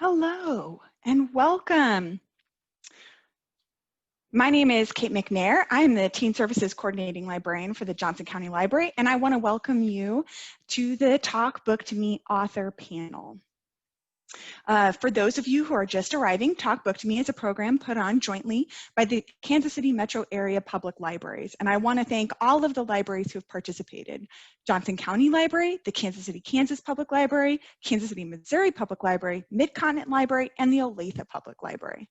Hello and welcome. My name is Kate McNair. I'm the Teen Services Coordinating Librarian for the Johnson County Library, and I want to welcome you to the Talk Book to Me author panel. For those of you who are just arriving, Talk Book to Me is a program put on jointly by the Kansas City metro area public libraries. And I want to thank all of the libraries who have participated. Johnson County Library, the Kansas City, Kansas Public Library, Kansas City, Missouri Public Library, Mid-Continent Library, and the Olathe Public Library.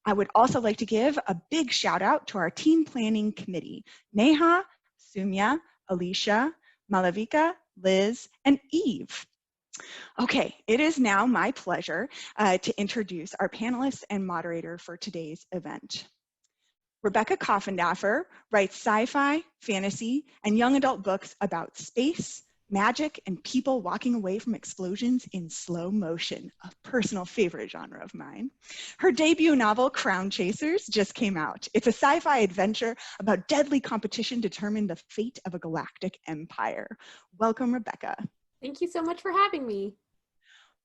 I would also like to give a big shout out to our team planning committee, Neha, Sumya, Alicia, Malavika, Liz, and Eve. Okay, it is now my pleasure to introduce our panelists and moderator for today's event. Rebecca Koffendafer writes sci-fi, fantasy, and young adult books about space, magic, and people walking away from explosions in slow motion, a personal favorite genre of mine. Her debut novel, Crown Chasers, just came out. It's a sci-fi adventure about deadly competition to determine the fate of a galactic empire. Welcome, Rebecca. Thank you so much for having me.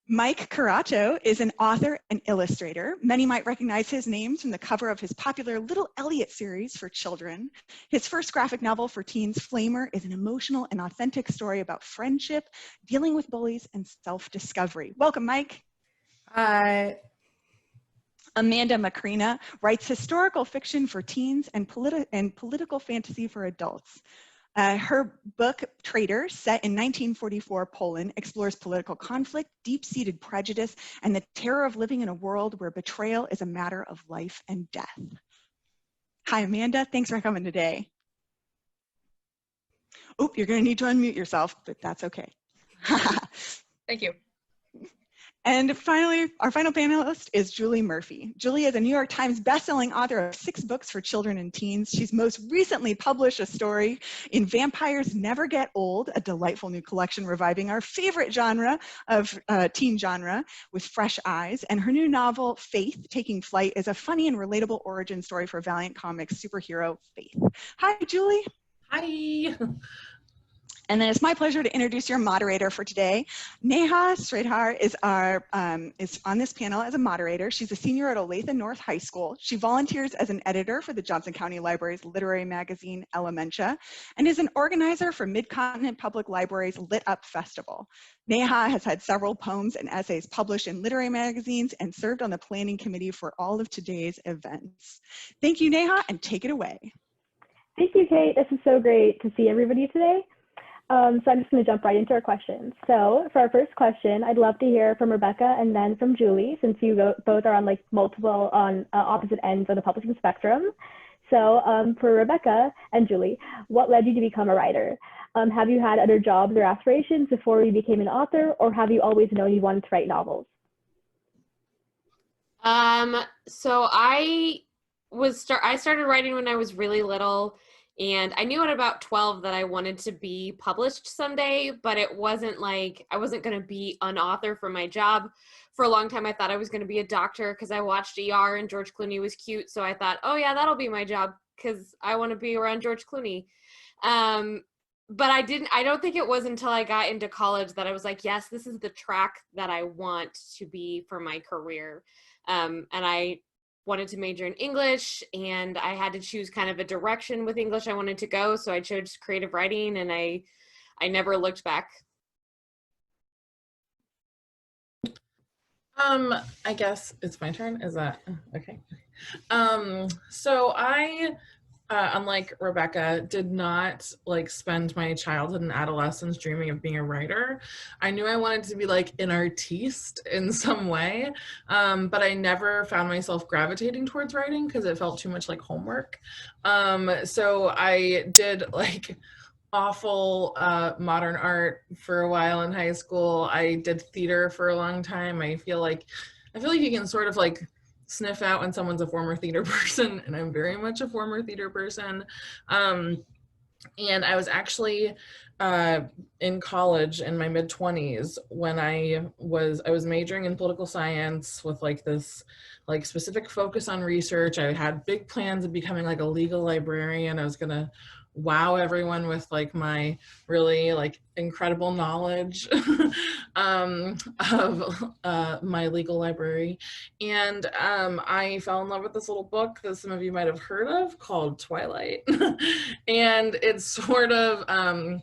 Mike Curato is an author and illustrator. Many might recognize his name from the cover of his popular Little Elliot series for children. His first graphic novel for teens, Flamer, is an emotional and authentic story about friendship, dealing with bullies, and self-discovery. Welcome, Mike. Hi. Amanda McCrina writes historical fiction for teens and political fantasy for adults. Her book, Traitor, set in 1944 Poland, explores political conflict, deep-seated prejudice, and the terror of living in a world where betrayal is a matter of life and death. Hi, Amanda. Thanks for coming today. Oop, you're going to need to unmute yourself, but that's okay. Thank you. And finally, our final panelist is Julie Murphy. Julie is a New York Times bestselling author of 6 books for children and teens. She's most recently published a story in Vampires Never Get Old, a delightful new collection reviving our favorite genre of teen genre with fresh eyes. And her new novel, Faith, Taking Flight, is a funny and relatable origin story for Valiant Comics superhero Faith. Hi, Julie. Hi. And then it's my pleasure to introduce your moderator for today. Neha Schrader is on this panel as a moderator. She's a senior at Olathe North High School. She volunteers as an editor for the Johnson County Library's literary magazine, Elementia, and is an organizer for Mid-Continent Public Library's Lit Up Festival. Neha has had several poems and essays published in literary magazines and served on the planning committee for all of today's events. Thank you, Neha, and take it away. Thank you, Kate. This is so great to see everybody today. So I'm just going to jump right into our questions. So for our first question, I'd love to hear from Rebecca and then from Julie, since you both are on multiple opposite ends of the publishing spectrum. So for Rebecca and Julie, what led you to become a writer? Have you had other jobs or aspirations before you became an author, or have you always known you wanted to write novels? So I started writing when I was really little. And I knew at about 12 that I wanted to be published someday, but it wasn't like I wasn't going to be an author for my job. For a long time, I thought I was going to be a doctor because I watched ER and George Clooney was cute. So I thought, oh yeah, that'll be my job because I want to be around George Clooney. But I don't think it was until I got into college that I was like, yes, this is the track that I want to be for my career. And I wanted to major in English, and I had to choose kind of a direction with English I wanted to go, so I chose creative writing, and I never looked back. I guess it's my turn. Is that okay? So I unlike Rebecca, did not spend my childhood and adolescence dreaming of being a writer. I knew I wanted to be an artiste in some way, but I never found myself gravitating towards writing because it felt too much like homework. So I did awful modern art for a while in high school. I did theater for a long time. I feel like you can sort of sniff out when someone's a former theater person, and I'm very much a former theater person. And I was actually in college in my mid-20s when I was majoring in political science with this specific focus on research. I had big plans of becoming a legal librarian. I was gonna wow everyone with like my really like incredible knowledge of my legal library. And I fell in love with this little book that some of you might have heard of called Twilight. And it's sort of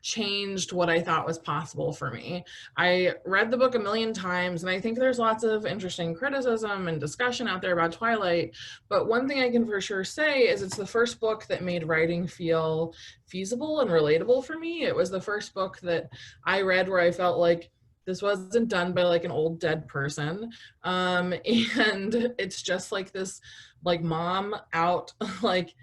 changed what I thought was possible for me. I read the book a million times, and I think there's lots of interesting criticism and discussion out there about Twilight, but one thing I can for sure say is it's the first book that made writing feel feasible and relatable for me. It was the first book that I read where I felt like this wasn't done by like an old dead person. And it's just like this like mom out like,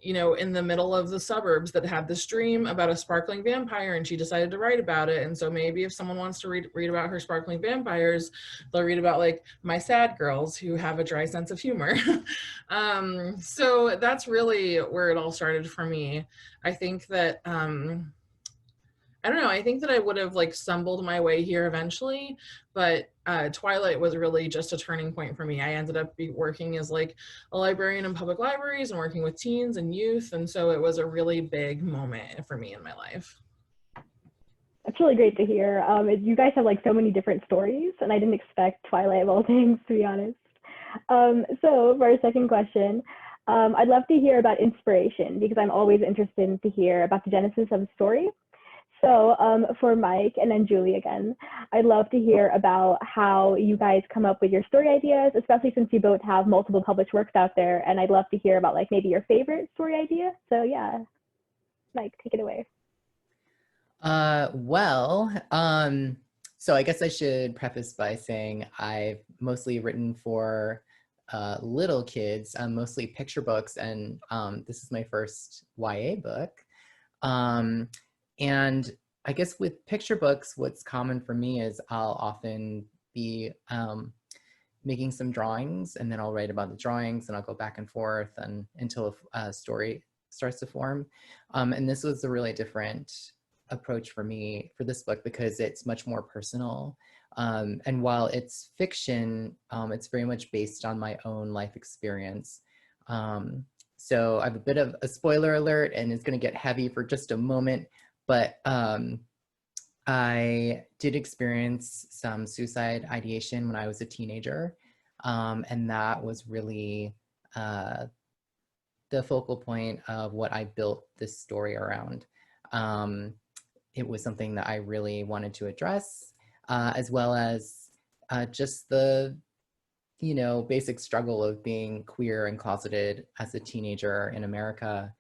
you know, in the middle of the suburbs that had this dream about a sparkling vampire, and she decided to write about it. And so maybe if someone wants to read about her sparkling vampires, they'll read about like my sad girls who have a dry sense of humor. So that's really where it all started for me. I think that I don't know, I think that I would have like stumbled my way here eventually, but Twilight was really just a turning point for me. I ended up working as like a librarian in public libraries and working with teens and youth, and so it was a really big moment for me in my life. That's really great to hear. You guys have like so many different stories, and I didn't expect Twilight of all things, to be honest. So for our second question, I'd love to hear about inspiration, because I'm always interested to hear about the genesis of a story. So for Mike and then Julie again, I'd love to hear about how you guys come up with your story ideas, especially since you both have multiple published works out there. And I'd love to hear about like maybe your favorite story idea. So yeah, Mike, take it away. So I guess I should preface by saying I've mostly written for little kids, mostly picture books, and this is my first YA book. And I guess with picture books, what's common for me is I'll often be making some drawings, and then I'll write about the drawings, and I'll go back and forth and until a story starts to form. And this was a really different approach for me for this book because it's much more personal. And while it's fiction, it's very much based on my own life experience. So I have a bit of a spoiler alert, and it's going to get heavy for just a moment. But I did experience some suicide ideation when I was a teenager. And that was really the focal point of what I built this story around. It was something that I really wanted to address, as well as just the, you know, basic struggle of being queer and closeted as a teenager in America.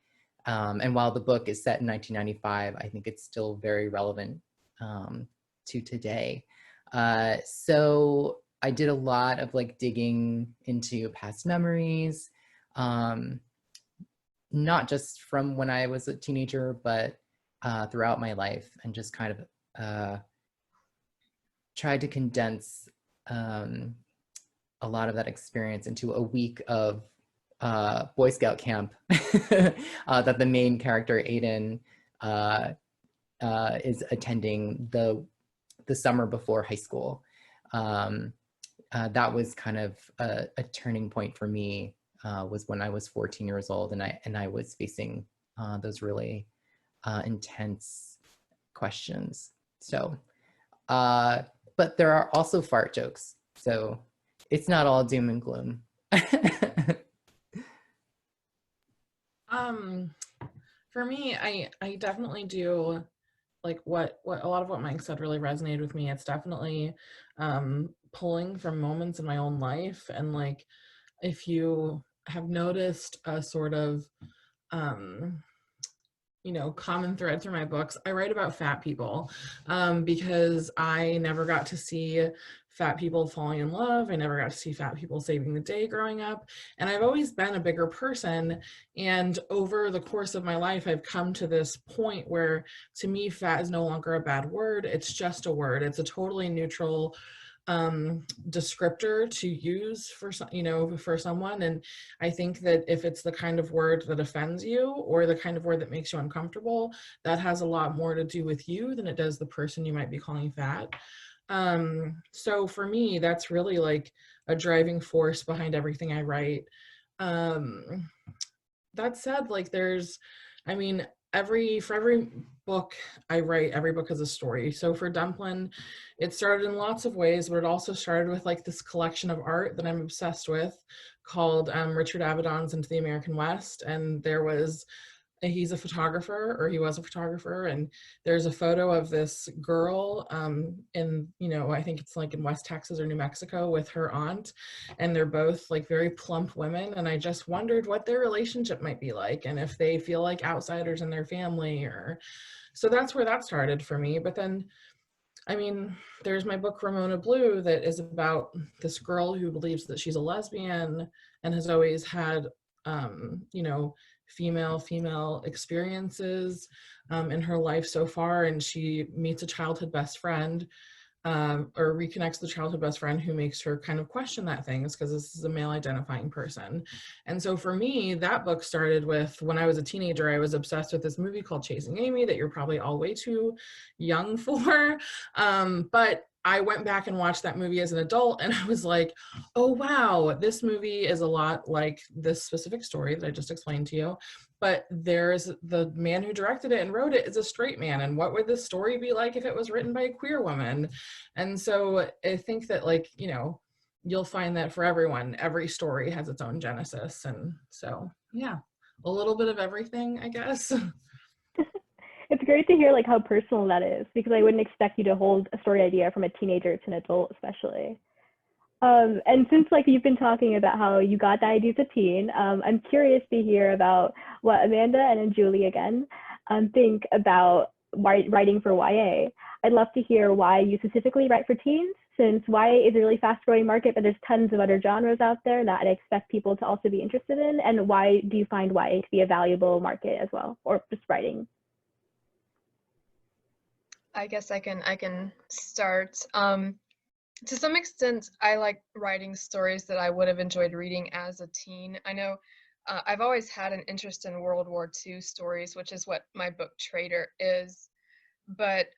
And while the book is set in 1995, I think it's still very relevant to today. So I did a lot of like digging into past memories, not just from when I was a teenager, but throughout my life, and just kind of tried to condense a lot of that experience into a week of Boy Scout camp that the main character Aiden is attending the summer before high school. That was kind of a turning point for me, was when I was 14 years old, and I was facing those really intense questions. So, but there are also fart jokes, so it's not all doom and gloom. For me, I definitely do like what a lot of what Mike said really resonated with me. It's definitely pulling from moments in my own life, and like if you have noticed a sort of you know, common thread through my books, I write about fat people because I never got to see fat people falling in love. I never got to see fat people saving the day growing up. And I've always been a bigger person. And over the course of my life, I've come to this point where to me, fat is no longer a bad word. It's just a word. It's a totally neutral descriptor to use for, you know, for someone. And I think that if it's the kind of word that offends you or the kind of word that makes you uncomfortable, that has a lot more to do with you than it does the person you might be calling fat. So for me, that's really like a driving force behind everything I write. That said, like there's I mean, for every book I write, every book is a story. So for Dumplin', it started in lots of ways, but it also started with like this collection of art that I'm obsessed with called Richard Avedon's Into the American West. And he's a photographer, or he was a photographer, and there's a photo of this girl in, I think it's like in West Texas or New Mexico with her aunt, and they're both like very plump women, and I just wondered what their relationship might be like, and if they feel like outsiders in their family, so that's where that started for me. But then, I mean, there's my book Ramona Blue that is about this girl who believes that she's a lesbian and has always had female experiences in her life so far, and she meets a childhood best friend, or reconnects with the childhood best friend, who makes her kind of question that things, because this is a male identifying person. And so for me, that book started with, when I was a teenager, I was obsessed with this movie called Chasing Amy that you're probably all way too young for, but I went back and watched that movie as an adult, and I was like, oh wow, this movie is a lot like this specific story that I just explained to you, but there's the man who directed it and wrote it is a straight man, and what would this story be like if it was written by a queer woman? And so I think that, like, you'll find that for everyone, every story has its own genesis. And so, yeah, a little bit of everything, I guess. It's great to hear like how personal that is, because I wouldn't expect you to hold a story idea from a teenager to an adult, especially. And since like you've been talking about how you got the idea as a teen, I'm curious to hear about what Amanda and Julie again think about writing for YA. I'd love to hear why you specifically write for teens, since YA is a really fast-growing market, but there's tons of other genres out there that I expect people to also be interested in. And why do you find YA to be a valuable market as well, or just writing? I guess I can start. To some extent, I like writing stories that I would have enjoyed reading as a teen. I know I've always had an interest in World War II stories, which is what my book Traitor is. But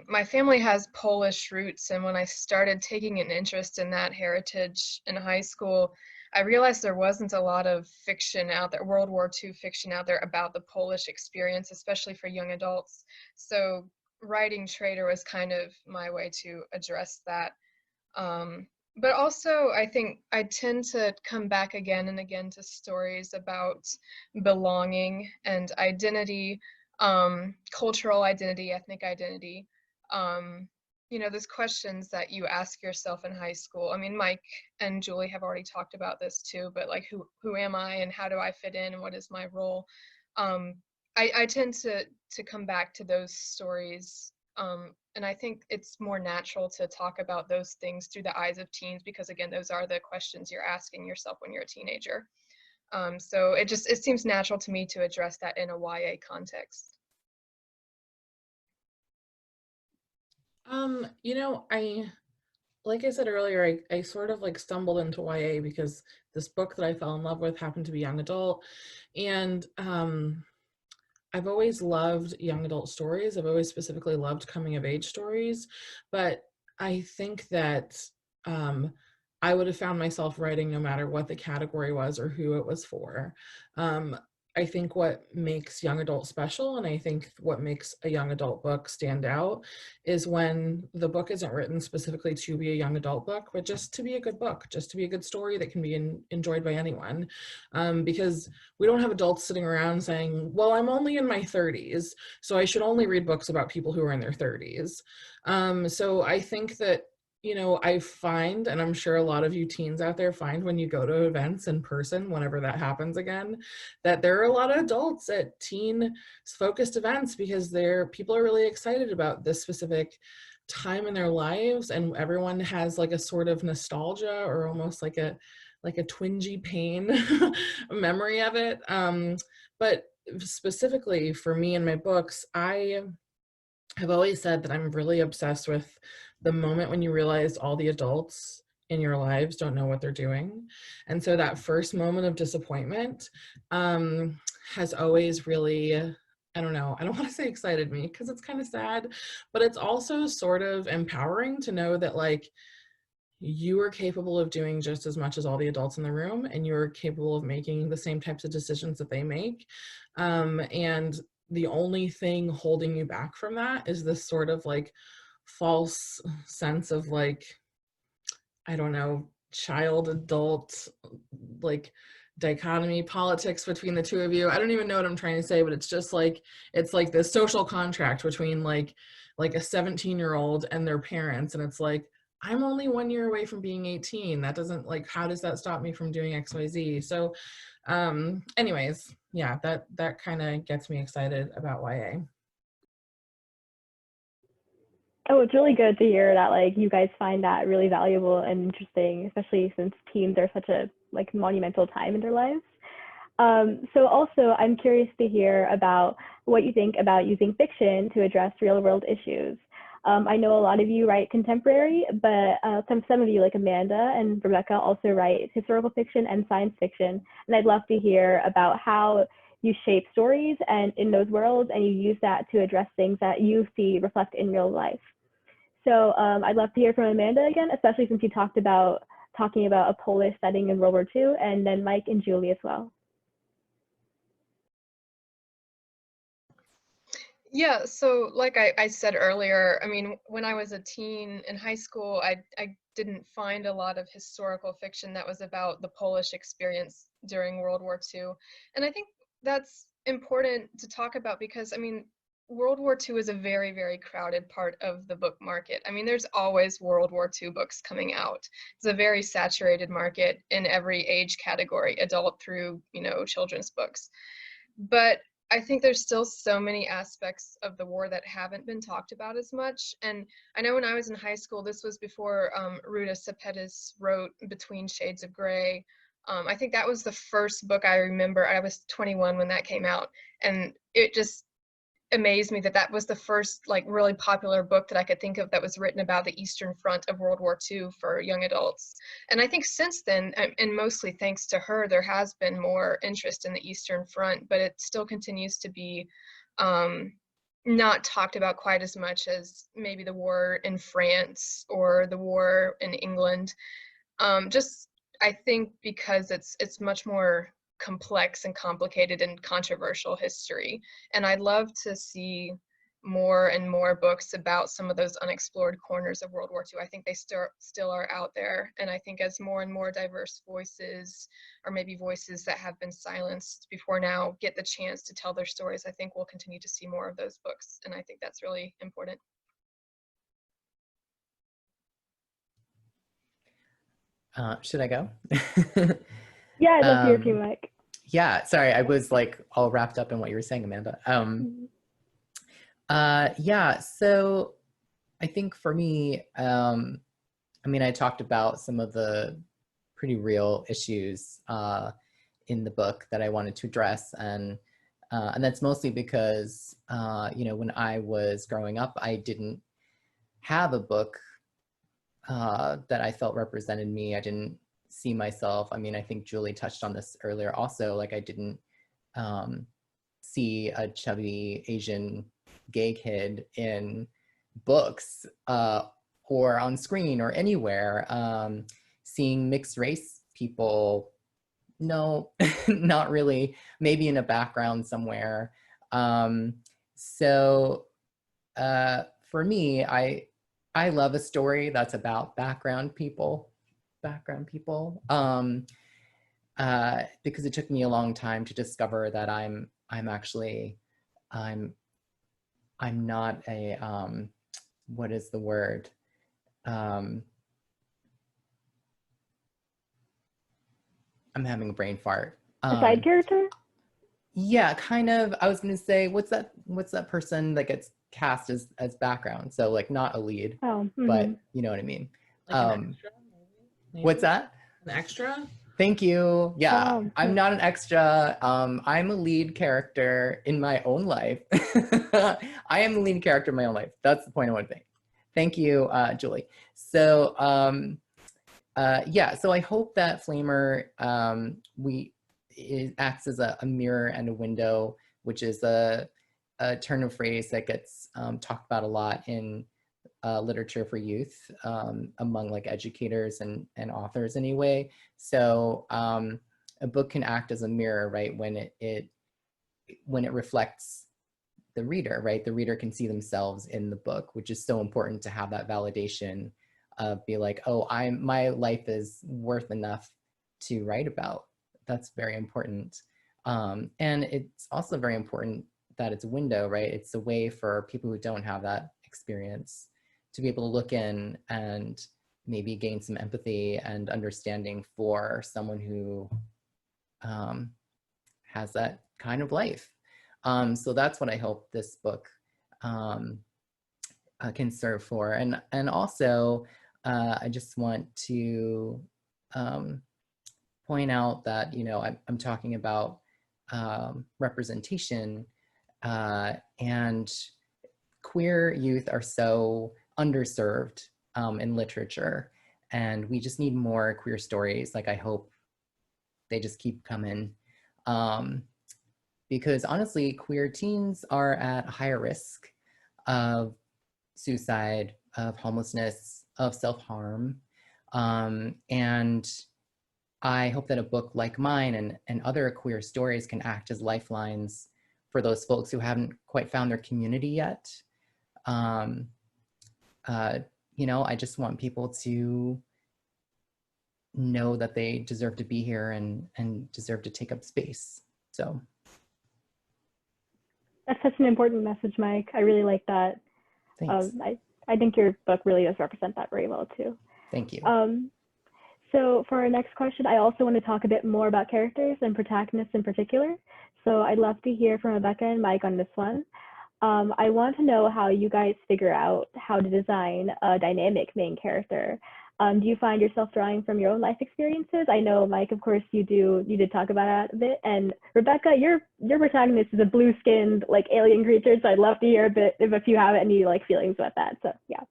my family has Polish roots, and when I started taking an interest in that heritage in high school, I realized there wasn't a lot of fiction out there, World War II fiction out there about the Polish experience, especially for young adults. So writing Traitor was kind of my way to address that. But also, I think I tend to come back again and again to stories about belonging and identity, cultural identity, ethnic identity. Those questions that you ask yourself in high school. I mean, Mike and Julie have already talked about this too, but like, who am I, and how do I fit in, and what is my role? I tend to come back to those stories. And I think it's more natural to talk about those things through the eyes of teens, because again, those are the questions you're asking yourself when you're a teenager. So it seems natural to me to address that in a YA context. Like I said earlier, I sort of like stumbled into YA because this book that I fell in love with happened to be young adult. And I've always loved young adult stories. I've always specifically loved coming of age stories, but I think that I would have found myself writing no matter what the category was or who it was for. I think what makes young adult special, and I think what makes a young adult book stand out, is when the book isn't written specifically to be a young adult book, but just to be a good book, just to be a good story that can be enjoyed by anyone. Because we don't have adults sitting around saying, well, I'm only in my 30s, so I should only read books about people who are in their 30s. So I think that, I find, and I'm sure a lot of you teens out there find when you go to events in person, whenever that happens again, that there are a lot of adults at teen-focused events because people are really excited about this specific time in their lives, and everyone has like a sort of nostalgia or almost like a twingy pain memory of it. But specifically for me and my books, I have always said that I'm really obsessed with the moment when you realize all the adults in your lives don't know what they're doing. And so that first moment of disappointment has always really, I don't know, I don't want to say excited me because it's kind of sad, but it's also sort of empowering to know that, like, you are capable of doing just as much as all the adults in the room, and you're capable of making the same types of decisions that they make. And the only thing holding you back from that is this sort of like false sense of like, I don't know, child adult like dichotomy politics between the two of you. I don't even know what I'm trying to say, but it's just like, it's like this social contract between like a 17-year-old and their parents, and it's like, I'm only 1 year away from being 18. That doesn't, like, how does that stop me from doing XYZ? So anyways, yeah, that kind of gets me excited about YA. Oh, it's really good to hear that like you guys find that really valuable and interesting, especially since teens are such a like monumental time in their lives. So also, I'm curious to hear about what you think about using fiction to address real world issues. I know a lot of you write contemporary, but some of you, like Amanda and Rebecca, also write historical fiction and science fiction. And I'd love to hear about how you shape stories and in those worlds, and you use that to address things that you see reflect in real life. So I'd love to hear from Amanda again, especially since you talking about a Polish setting in World War II, and then Mike and Julie as well. Yeah, so like I said earlier, I mean, when I was a teen in high school, I didn't find a lot of historical fiction that was about the Polish experience during World War II. And I think that's important to talk about because, I mean, World War II is a very, very crowded part of the book market. I mean, there's always World War II books coming out. It's a very saturated market in every age category, adult through, you know, children's books. But I think there's still so many aspects of the war that haven't been talked about as much. And I know when I was in high school, this was before Ruta Sepetys wrote Between Shades of Grey. I think that was the first book I remember. I was 21 when that came out, and it just amazed me that that was the first like really popular book that I could think of that was written about the Eastern Front of World War II for young adults. And I think since then, and mostly thanks to her, there has been more interest in the Eastern Front, but it still continues to be not talked about quite as much as maybe the war in France or the war in England. Just I think because it's much more complex and complicated and controversial history. And I'd love to see more and more books about some of those unexplored corners of World War II. I think they still are out there. And I think as more and more diverse voices, or maybe voices that have been silenced before now, get the chance to tell their stories, I think we'll continue to see more of those books. And I think that's really important. Should I go? Yeah, I'd love to hear from you, Mike. Yeah, sorry, I was like all wrapped up in what you were saying, Amanda. Yeah, so I think for me, I mean, I talked about some of the pretty real issues in the book that I wanted to address, and that's mostly because, you know, when I was growing up, I didn't have a book that I felt represented me. I didn't see myself. I mean, I think Julie touched on this earlier also, like I didn't see a chubby Asian gay kid in books or on screen or anywhere. Seeing mixed race people, no, not really, maybe in a background somewhere. So for me, I love a story that's about background people, because it took me a long time to discover that I'm not a, what is the word? I'm having a brain fart. A side character? Yeah, kind of. I was gonna say, what's that person that gets cast as background? So like not a lead, but you know what I mean. Like an extra, maybe? What's that? An extra? Thank you. Yeah, Oh, I'm not an extra. I'm a lead character in my own life. I am the lead character in my own life. That's the point I want to make. Thank you, Julie. So yeah, so I hope that Flamer it acts as a mirror and a window, which is a turn of phrase that gets talked about a lot in literature for youth among like educators and authors anyway. So a book can act as a mirror, right? When it reflects the reader, right? The reader can see themselves in the book, which is so important to have that validation of be like, oh, my life is worth enough to write about. That's very important. And it's also very important that it's a window, right? It's a way for people who don't have that experience to be able to look in and maybe gain some empathy and understanding for someone who has that kind of life. So that's what I hope this book can serve for. And also, I just want to point out that, you know, I'm talking about representation, and queer youth are so underserved in literature, and we just need more queer stories. Like, I hope they just keep coming, because honestly, queer teens are at higher risk of suicide, of homelessness, of self-harm, and I hope that a book like mine and other queer stories can act as lifelines for those folks who haven't quite found their community yet. You know, I just want people to know that they deserve to be here and deserve to take up space. So. That's such an important message, Mike. I really like that. Thanks. I think your book really does represent that very well too. Thank you. So for our next question, I also want to talk a bit more about characters and protagonists in particular. So I'd love to hear from Rebecca and Mike on this one. I want to know how you guys figure out how to design a dynamic main character. Do you find yourself drawing from your own life experiences? I know, Mike, of course, you did talk about that a bit. And Rebecca, your protagonist is a blue-skinned, like, alien creature, so I'd love to hear a bit if you have any, like, feelings about that. So, yeah.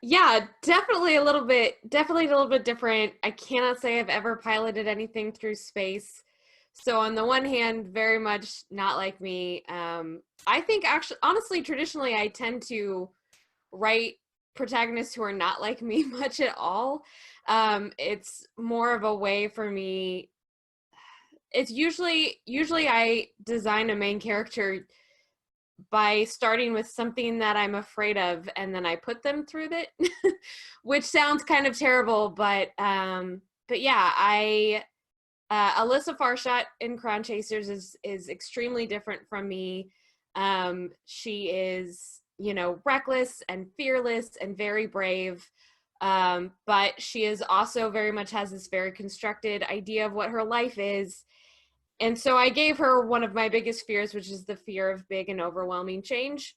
Yeah, definitely a little bit different. I cannot say I've ever piloted anything through space. So on the one hand, very much not like me. I think actually, honestly, traditionally, I tend to write protagonists who are not like me much at all. It's more of a way for me. It's usually I design a main character by starting with something that I'm afraid of, and then I put them through that, which sounds kind of terrible, but yeah, Alyssa Farshot in Crown Chasers is extremely different from me. She is, you know, reckless and fearless and very brave, but she is also very much has this very constructed idea of what her life is. And so I gave her one of my biggest fears, which is the fear of big and overwhelming change,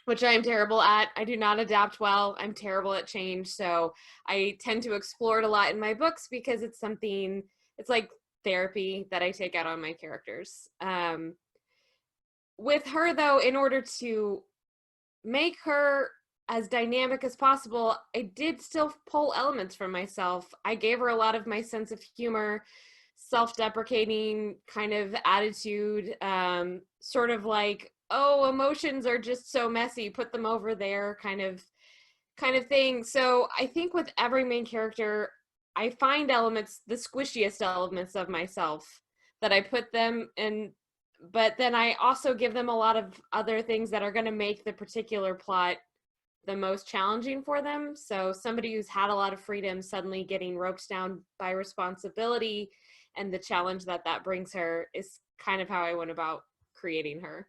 which I am terrible at. I do not adapt well. I'm terrible at change. So I tend to explore it a lot in my books because it's like therapy that I take out on my characters. With her, though, in order to make her as dynamic as possible, I did still pull elements from myself. I gave her a lot of my sense of humor, self-deprecating kind of attitude, sort of like, oh, emotions are just so messy, put them over there kind of thing. So I think with every main character, I find elements, the squishiest elements of myself, that I put them in, but then I also give them a lot of other things that are going to make the particular plot the most challenging for them. So somebody who's had a lot of freedom suddenly getting roped down by responsibility and the challenge that brings her is kind of how I went about creating her.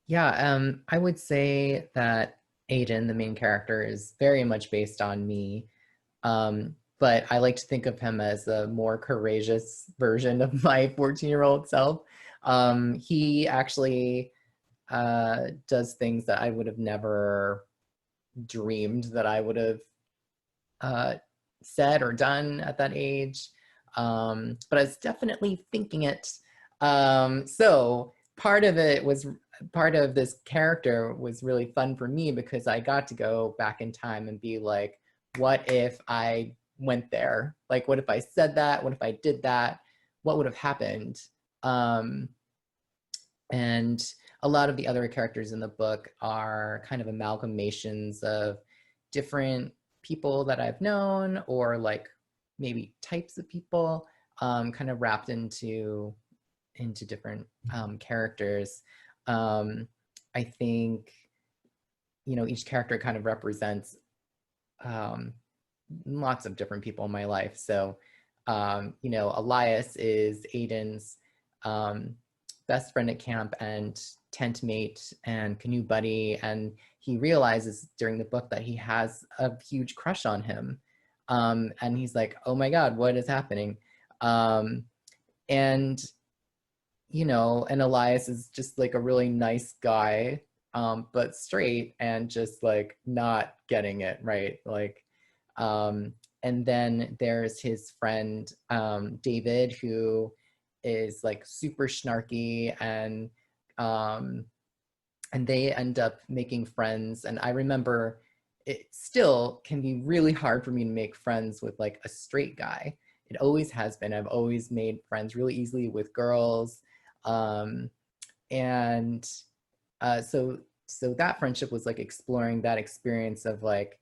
Yeah, I would say that Aiden, the main character, is very much based on me. But I like to think of him as a more courageous version of my 14-year-old self. He actually does things that I would have never dreamed that I would have said or done at that age. But I was definitely thinking it. So part of this character was really fun for me because I got to go back in time and be like, what if I went there? Like, what if I said that? What if I did that? What would have happened? And a lot of the other characters in the book are kind of amalgamations of different people that I've known, or like maybe types of people, kind of wrapped into different characters. I think, you know, each character kind of represents lots of different people in my life. So, you know, Elias is Aiden's best friend at camp and tent mate and canoe buddy, and he realizes during the book that he has a huge crush on him, and he's like, oh my god, what is happening? And you know, and Elias is just like a really nice guy, but straight and just like not getting it right, like, and then there's his friend David, who is like super snarky, and they end up making friends. And I remember it still can be really hard for me to make friends with like a straight guy. It always has been. I've always made friends really easily with girls. And so that friendship was like exploring that experience of like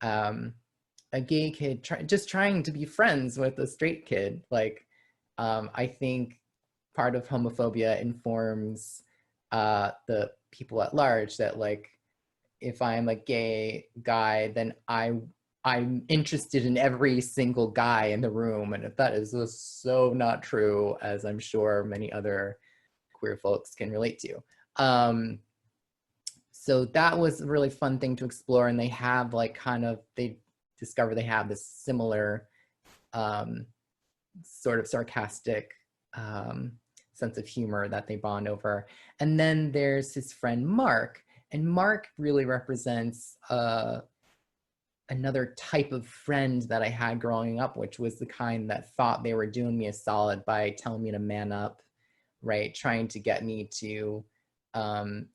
a gay kid just trying to be friends with a straight kid. Like, I think part of homophobia informs the people at large, that like, if I'm a gay guy, then I'm interested in every single guy in the room. And if that is just so not true, as I'm sure many other queer folks can relate to. So that was a really fun thing to explore. And they have like they discover they have this similar sort of sarcastic sense of humor that they bond over. And then there's his friend Mark, and Mark really represents another type of friend that I had growing up, which was the kind that thought they were doing me a solid by telling me to man up, right? Trying to get me to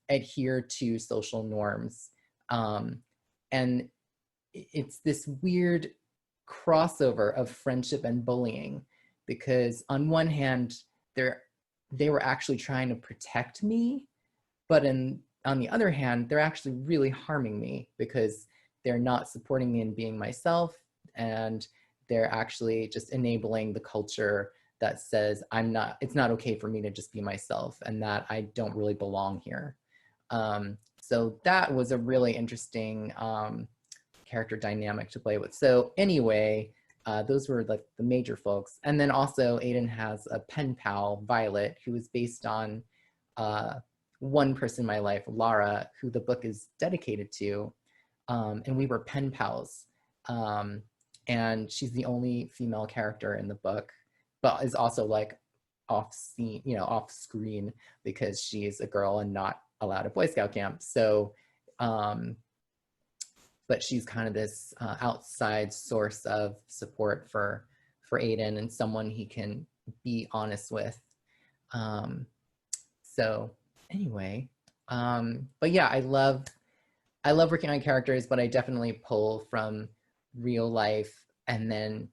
adhere to social norms. And it's this weird crossover of friendship and bullying, because on one hand, they were actually trying to protect me, but on the other hand, they're actually really harming me, because they're not supporting me in being myself, and they're actually just enabling the culture that says it's not okay for me to just be myself, and that I don't really belong here. So that was a really interesting character dynamic to play with. So anyway, those were like the major folks. And then also Aiden has a pen pal, Violet, who is based on one person in my life, Lara, who the book is dedicated to. And we were pen pals. And she's the only female character in the book, but is also like off screen, because she's a girl and not allowed at Boy Scout camp. So, but she's kind of this outside source of support for Aiden, and someone he can be honest with. So anyway, but yeah, I love working on characters, but I definitely pull from real life, and then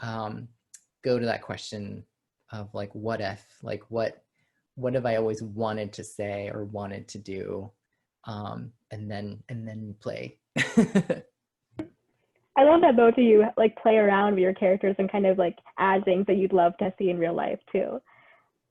go to that question of like, what if, like, what have I always wanted to say or wanted to do, and then play. I love that both of you like play around with your characters and kind of like add things that you'd love to see in real life too.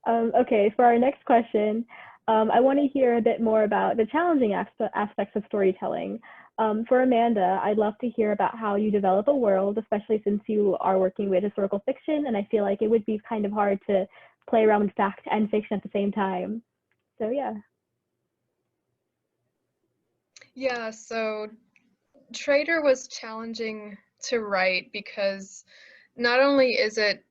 Okay, for our next question, I want to hear a bit more about the challenging aspects of storytelling. For Amanda, I'd love to hear about how you develop a world, especially since you are working with historical fiction, and I feel like it would be kind of hard to play around with fact and fiction at the same time. So yeah. Yeah, so Trader was challenging to write because not only is it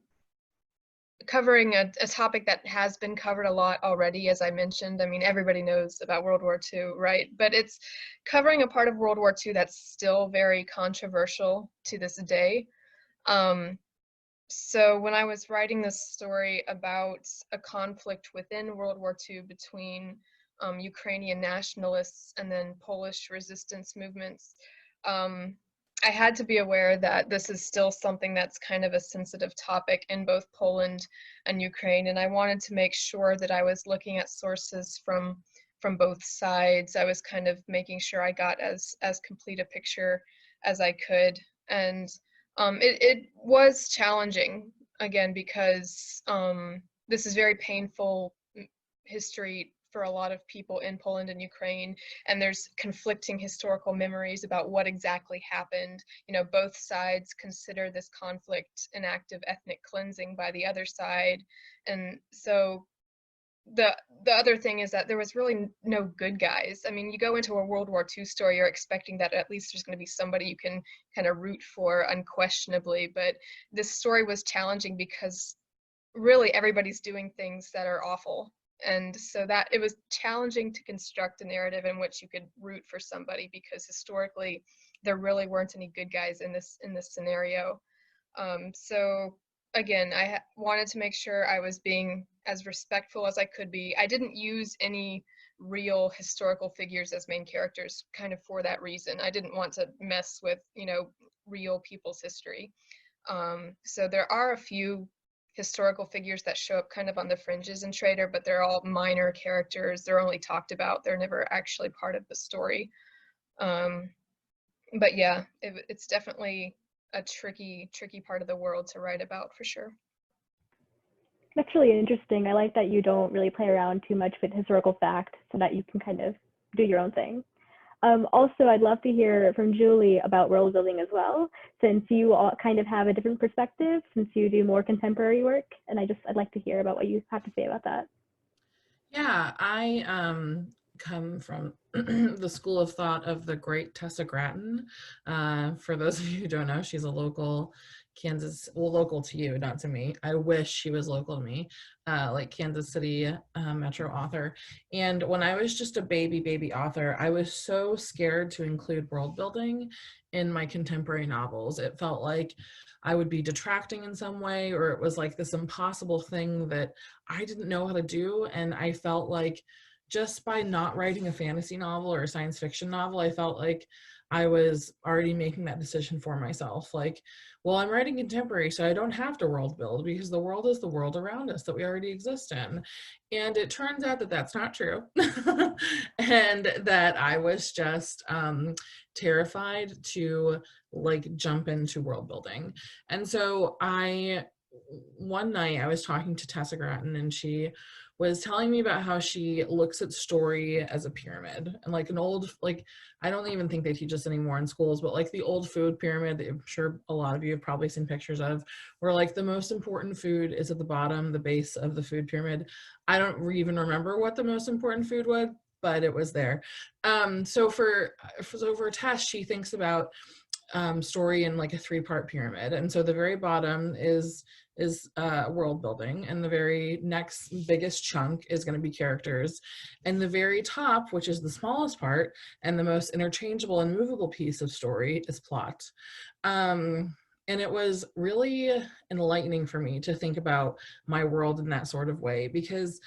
covering a topic that has been covered a lot already, as I mentioned. I mean, everybody knows about World War II, right? But it's covering a part of World War II that's still very controversial to this day. So when I was writing this story about a conflict within World War II between Ukrainian nationalists and then Polish resistance movements, I had to be aware that this is still something that's kind of a sensitive topic in both Poland and Ukraine, and I wanted to make sure that I was looking at sources from both sides. I was kind of making sure I got as complete a picture as I could, and it was challenging, again, because this is very painful history for a lot of people in Poland and Ukraine, and there's conflicting historical memories about what exactly happened. You know, both sides consider this conflict an act of ethnic cleansing by the other side, and so the other thing is that there was really no good guys. I mean, you go into a World War II story, you're expecting that at least there's going to be somebody you can kind of root for unquestionably, but this story was challenging because really everybody's doing things that are awful, and so that it was challenging to construct a narrative in which you could root for somebody, because historically there really weren't any good guys in this scenario. So again, I wanted to make sure I was being as respectful as I could be. I didn't use any real historical figures as main characters, kind of for that reason. I didn't want to mess with, you know, real people's history. So there are a few historical figures that show up kind of on the fringes in Schrader, but they're all minor characters. They're only talked about. They're never actually part of the story. But yeah, it's definitely a tricky part of the world to write about, for sure. That's really interesting. I like that you don't really play around too much with historical fact so that you can kind of do your own thing. Also, I'd love to hear from Julie about world building as well, since you all kind of have a different perspective since you do more contemporary work. And I'd like to hear about what you have to say about that. Yeah, I come from the school of thought of the great Tessa Gratton. For those of you who don't know, she's a local Kansas, well, local to you, not to me. I wish she was local to me, like Kansas City metro author. And when I was just a baby author, I was so scared to include world building in my contemporary novels. It felt like I would be detracting in some way, or it was like this impossible thing that I didn't know how to do. And I felt like just by not writing a fantasy novel or a science fiction novel, I felt like I was already making that decision for myself. Like, well, I'm writing contemporary, so I don't have to world build because the world is the world around us that we already exist in. And it turns out that that's not true. And that I was just terrified to like jump into world building. And so one night I was talking to Tessa Gratton, and she was telling me about how she looks at story as a pyramid, and like an old, like, I don't even think they teach this anymore in schools, but like the old food pyramid that I'm sure a lot of you have probably seen pictures of, where like the most important food is at the bottom, the base of the food pyramid. I don't even remember what the most important food was, but it was there. So for Tess, she thinks about story in like a 3-part pyramid, and so the very bottom is world building, and the very next biggest chunk is going to be characters, and the very top, which is the smallest part and the most interchangeable and movable piece of story, is plot. And it was really enlightening for me to think about my world in that sort of way, because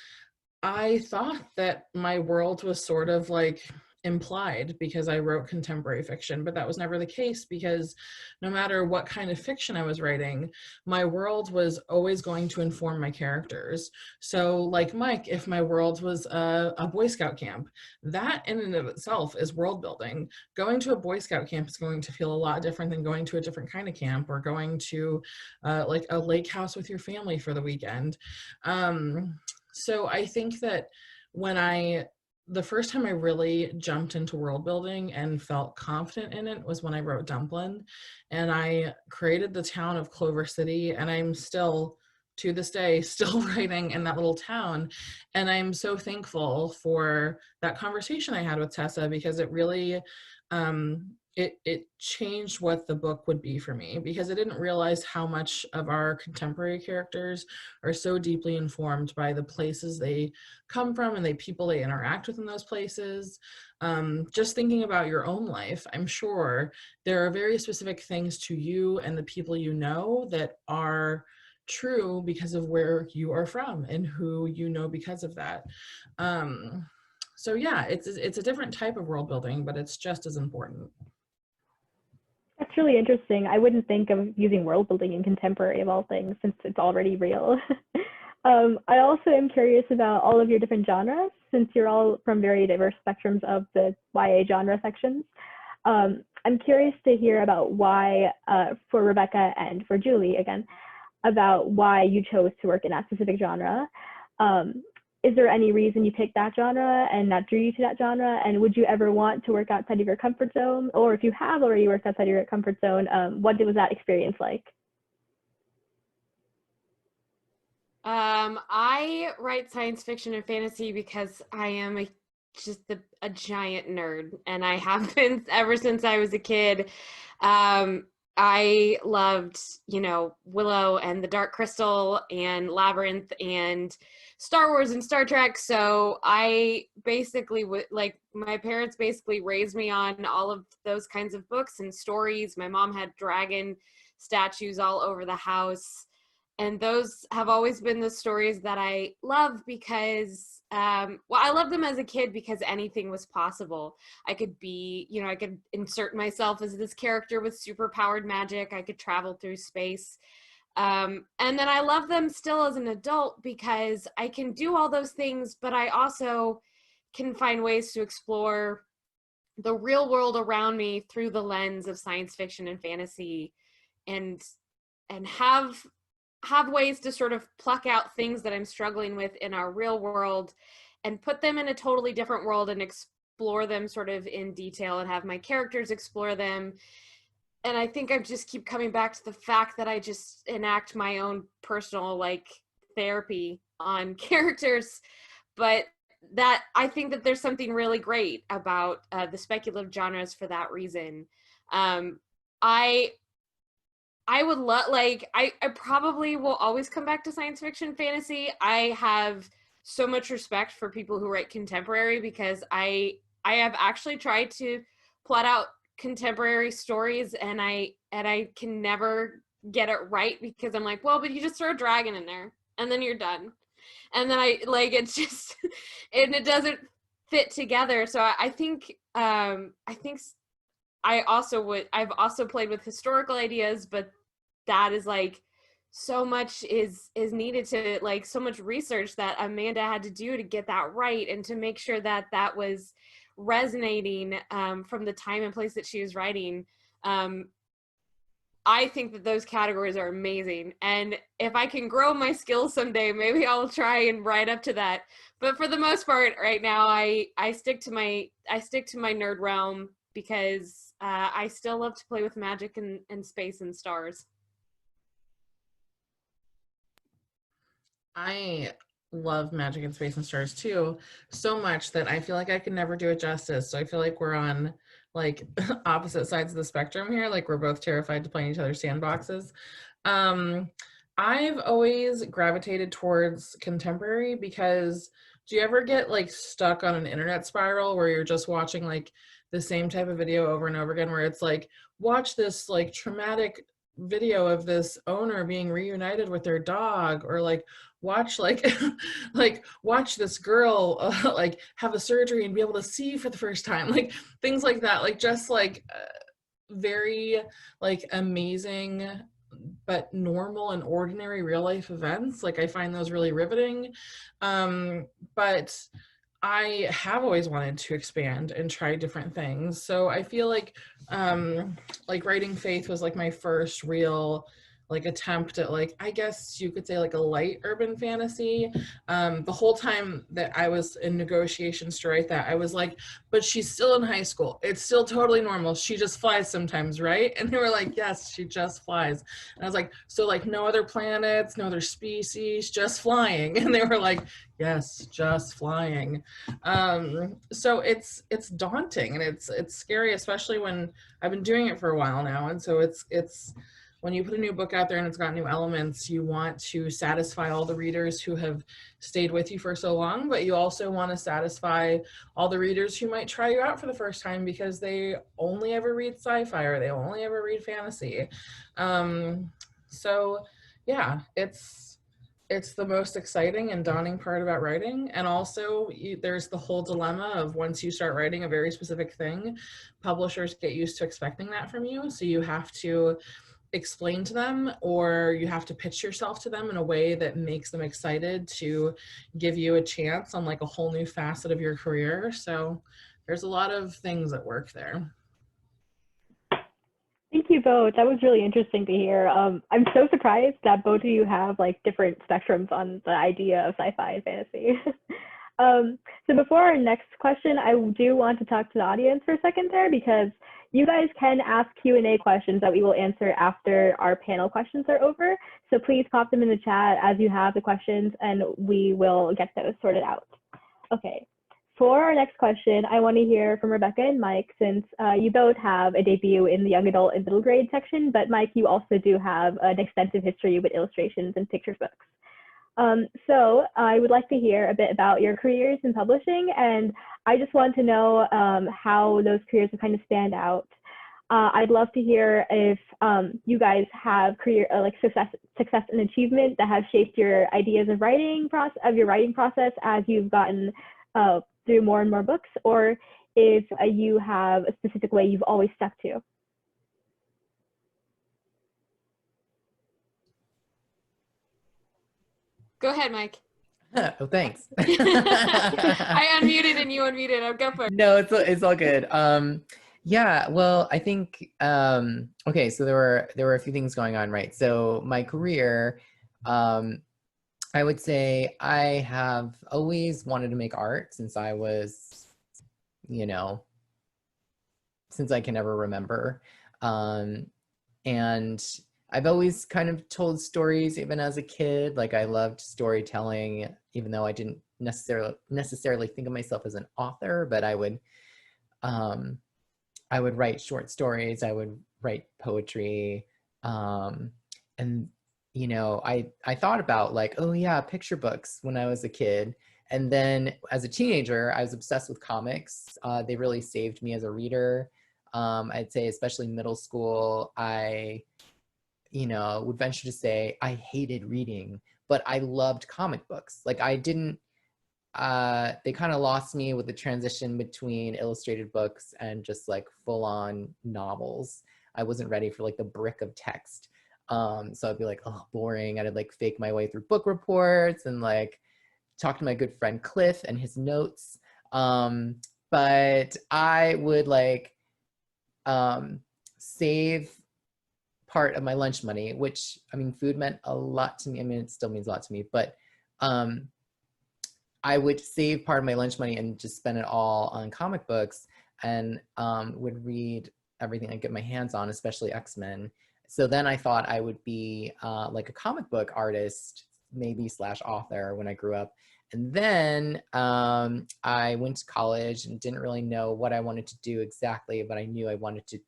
I thought that my world was sort of like implied because I wrote contemporary fiction, but that was never the case, because no matter what kind of fiction I was writing, my world was always going to inform my characters. So like Mike, if my world was a Boy Scout camp, that in and of itself is world building. Going to a Boy Scout camp is going to feel a lot different than going to a different kind of camp, or going to like a lake house with your family for the weekend. So I think that the first time I really jumped into world building and felt confident in it was when I wrote Dumplin', and I created the town of Clover City, and I'm still, to this day, still writing in that little town. And I'm so thankful for that conversation I had with Tessa, because it really, it changed what the book would be for me, because I didn't realize how much of our contemporary characters are so deeply informed by the places they come from and the people they interact with in those places. Just thinking about your own life, I'm sure there are very specific things to you and the people you know that are true because of where you are from and who you know because of that. So yeah, it's a different type of world building, but it's just as important. That's that's really interesting. I wouldn't think of using world building in contemporary of all things since it's already real. I also am curious about all of your different genres since you're all from very diverse spectrums of the YA genre sections. I'm curious to hear about why, for Rebecca and for Julie again, about why you chose to work in that specific genre. Is there any reason you picked that genre and that drew you to that genre? And would you ever want to work outside of your comfort zone? Or if you have already worked outside of your comfort zone, what was that experience like? I write science fiction and fantasy because I am just a giant nerd, and I have been ever since I was a kid. I loved, Willow and the Dark Crystal and Labyrinth and Star Wars and Star Trek. So I basically my parents basically raised me on all of those kinds of books and stories. My mom had dragon statues all over the house. And those have always been the stories that I love because, I loved them as a kid because anything was possible. I could I could insert myself as this character with superpowered magic. I could travel through space. And then I love them still as an adult because I can do all those things, but I also can find ways to explore the real world around me through the lens of science fiction and fantasy and have ways to sort of pluck out things that I'm struggling with in our real world and put them in a totally different world and explore them sort of in detail and have my characters explore them. And I think I just keep coming back to the fact that I just enact my own personal therapy on characters, but that I think that there's something really great about the speculative genres for that reason. I would I probably will always come back to science fiction fantasy. I have so much respect for people who write contemporary because I have actually tried to plot out contemporary stories and I can never get it right because I'm like, well, but you just throw a dragon in there and then you're done. And then it's just and it doesn't fit together. So I think I've also played with historical ideas, but that is so much is needed to so much research that Amanda had to do to get that right and to make sure that that was resonating from the time and place that she was writing. I think that those categories are amazing. And if I can grow my skills someday, maybe I'll try and write up to that. But for the most part right now, I stick to my nerd realm because I still love to play with magic and space and stars. I love magic and space and stars too, so much that I feel like I can never do it justice. So I feel like we're on opposite sides of the spectrum here. We're both terrified to play in each other's sandboxes. I've always gravitated towards contemporary because do you ever get stuck on an internet spiral where you're just watching the same type of video over and over again, where it's watch this traumatic video of this owner being reunited with their dog, or watch watch this girl have a surgery and be able to see for the first time, things like that, just very amazing but normal and ordinary real life events. I find those really riveting. But I have always wanted to expand and try different things. So I feel writing Faith was my first real attempt at I guess you could say a light urban fantasy. The whole time that I was in negotiations to write that, I was but she's still in high school. It's still totally normal. She just flies sometimes, right? And they were yes, she just flies. And I was so no other planets, no other species, just flying. And they were yes, just flying. So it's daunting and it's scary, especially when I've been doing it for a while now. And so it's when you put a new book out there and it's got new elements, you want to satisfy all the readers who have stayed with you for so long, but you also want to satisfy all the readers who might try you out for the first time because they only ever read sci-fi or they only ever read fantasy. So yeah, it's it's the most exciting and daunting part about writing. And also there's the whole dilemma of once you start writing a very specific thing, publishers get used to expecting that from you. So you have to explain to them, or you have to pitch yourself to them in a way that makes them excited to give you a chance on like a whole new facet of your career. So there's a lot of things that work there. Thank you both. That was really interesting to hear. I'm so surprised that both of you have like different spectrums on the idea of sci-fi and fantasy. So before our next question, I do want to talk to the audience for a second there, because you guys can ask Q&A questions that we will answer after our panel questions are over. So please pop them in the chat as you have the questions, and we will get those sorted out. Okay. For our next question, I want to hear from Rebecca and Mike, since you both have a debut in the young adult and middle grade section, but Mike, you also do have an extensive history with illustrations and picture books. So I would like to hear a bit about your careers in publishing, and I just want to know how those careers have kind of stand out. I'd love to hear if you guys have career like success and achievement that have shaped your ideas of writing process as you've gotten through more and more books, or if you have a specific way you've always stuck to. Go ahead, Mike. Oh, thanks. I unmuted and you unmuted. I'll go for it. No, it's all good. Yeah, well, I think okay, so there were a few things going on, right? So my career, I would say I have always wanted to make art since I was, since I can ever remember. And I've always kind of told stories even as a kid. Like I loved storytelling, even though I didn't necessarily think of myself as an author, but I would write short stories, I would write poetry. And I thought about like, oh yeah, picture books when I was a kid. And then as a teenager, I was obsessed with comics. They really saved me as a reader. I'd say especially middle school, I would venture to say I hated reading, but I loved comic books. Like I didn't, they kind of lost me with the transition between illustrated books and just like full on novels. I wasn't ready for like the brick of text. So I'd be like, oh, boring. I'd like fake my way through book reports and like talk to my good friend Cliff and his notes. But I would like save part of my lunch money, which, I mean, food meant a lot to me. I mean, it still means a lot to me, but I would save part of my lunch money and just spend it all on comic books, and would read everything I get my hands on, especially X-Men. So then I thought I would be like a comic book artist, maybe / author when I grew up. And then I went to college and didn't really know what I wanted to do exactly, but I knew I wanted to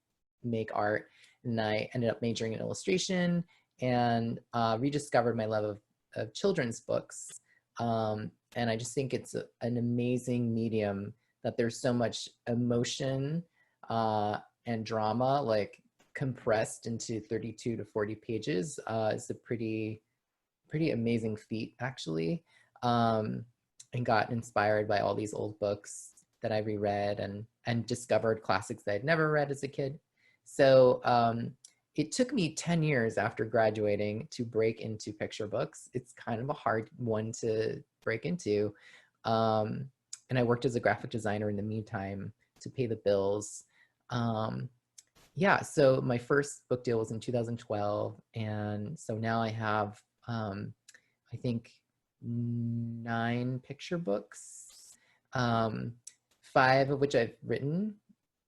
make art. And I ended up majoring in illustration and rediscovered my love of children's books. And I just think it's an amazing medium that there's so much emotion and drama like compressed into 32 to 40 pages. It's a pretty amazing feat actually. And got inspired by all these old books that I reread and discovered classics that I'd never read as a kid. So it took me 10 years after graduating to break into picture books. It's kind of a hard one to break into. And I worked as a graphic designer in the meantime to pay the bills. Yeah, so my first book deal was in 2012. And so now I have, I think, 9 picture books, 5 of which I've written,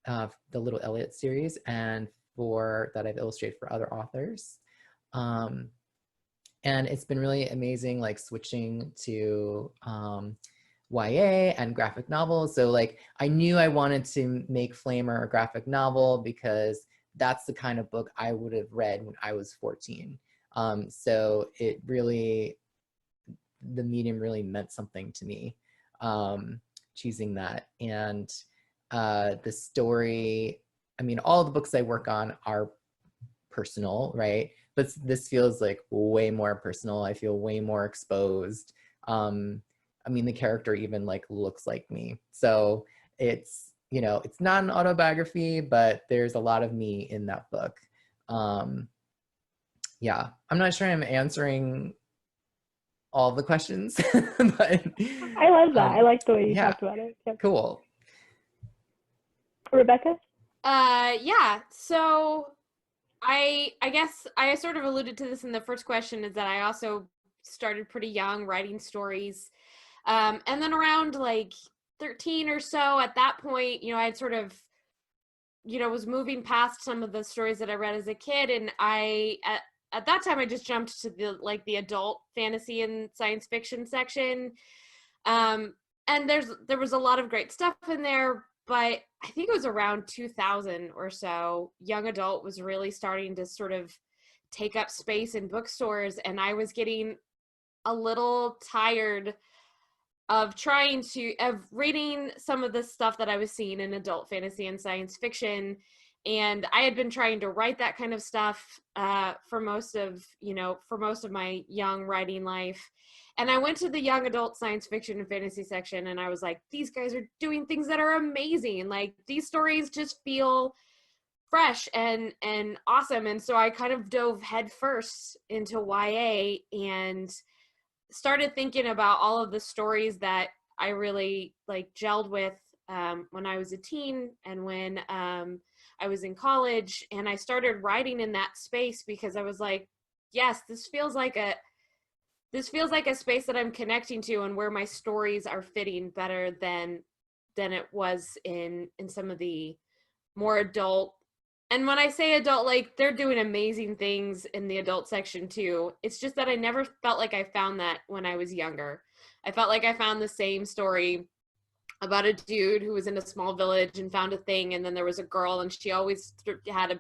the Little Elliot series, and 4 that I've illustrated for other authors. And it's been really amazing, like switching to YA and graphic novels. So like I knew I wanted to make Flamer a graphic novel because that's the kind of book I would have read when I was 14. So it really, the medium really meant something to me, choosing that. And the story, I mean, all the books I work on are personal, right? But this feels like way more personal. I feel way more exposed. I mean, the character even like looks like me. So it's, you know, it's not an autobiography, but there's a lot of me in that book. Yeah, I'm not sure I'm answering all the questions, but I love that. I like the way you yeah, talked about it. Yep. cool. Rebecca? Yeah. So I guess I sort of alluded to this in the first question, is that I also started pretty young writing stories. And then around like 13 or so, at that point, you know, I'd sort of, you know, was moving past some of the stories that I read as a kid. And at that time, I just jumped to the adult fantasy and science fiction section. And there was a lot of great stuff in there, but I think it was around 2000 or so, young adult was really starting to sort of take up space in bookstores, and I was getting a little tired of reading some of the stuff that I was seeing in adult fantasy and science fiction. And I had been trying to write that kind of stuff for most of my young writing life. And I went to the young adult science fiction and fantasy section, and I was like, these guys are doing things that are amazing. Like, these stories just feel fresh and awesome. And so I kind of dove headfirst into YA and started thinking about all of the stories that I really like gelled with when I was a teen and when I was in college. And I started writing in that space because I was like, yes, this feels like a space that I'm connecting to, and where my stories are fitting better than it was in some of the more adult. And when I say adult, like, they're doing amazing things in the adult section too. It's just that I never felt like I found that when I was younger. I felt like I found the same story about a dude who was in a small village and found a thing, and then there was a girl, and she always had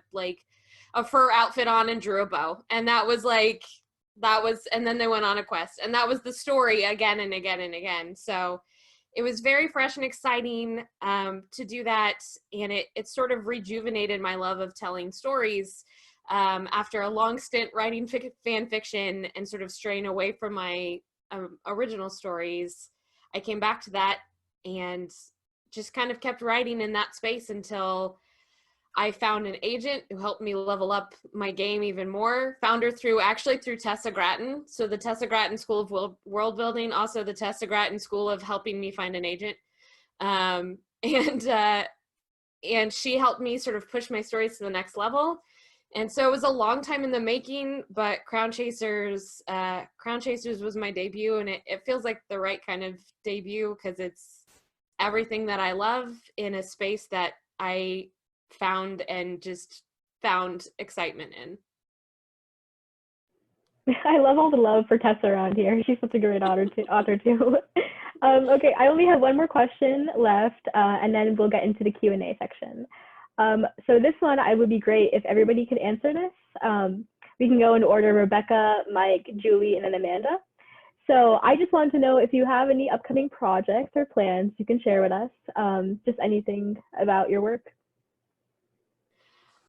a fur outfit on and drew a bow. And and then they went on a quest, and that was the story again and again and again. So it was very fresh and exciting to do that, and it sort of rejuvenated my love of telling stories after a long stint writing fan fiction and sort of straying away from my original stories. I came back to that and just kind of kept writing in that space until I found an agent who helped me level up my game even more. Found her through Tessa Gratton. So the Tessa Gratton School of World Building, also the Tessa Gratton School of helping me find an agent. And she helped me sort of push my stories to the next level. And so it was a long time in the making, but Crown Chasers was my debut, and it feels like the right kind of debut because it's everything that I love in a space that I found excitement in. I love all the love for Tessa around here. She's such a great author too. Okay, I only have one more question left, and then we'll get into the Q&A section. So this one, I would be great if everybody could answer this. We can go in order: Rebecca, Mike, Julie, and then Amanda. So I just wanted to know if you have any upcoming projects or plans you can share with us, just anything about your work.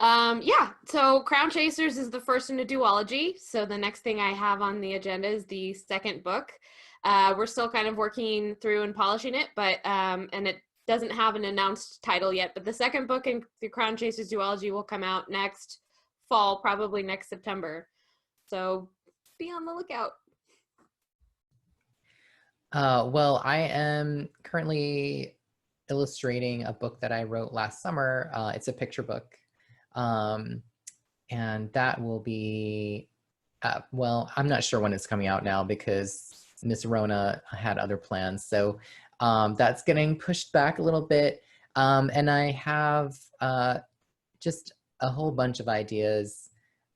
Yeah, so Crown Chasers is the first in a duology. So the next thing I have on the agenda is the second book. We're still kind of working through and polishing it, but and it doesn't have an announced title yet, but the second book in the Crown Chasers duology will come out next fall, probably next September. So be on the lookout. Well, I am currently illustrating a book that I wrote last summer. It's a picture book. And that will be, well, I'm not sure when it's coming out now because Miss Rona had other plans. So that's getting pushed back a little bit. And I have just a whole bunch of ideas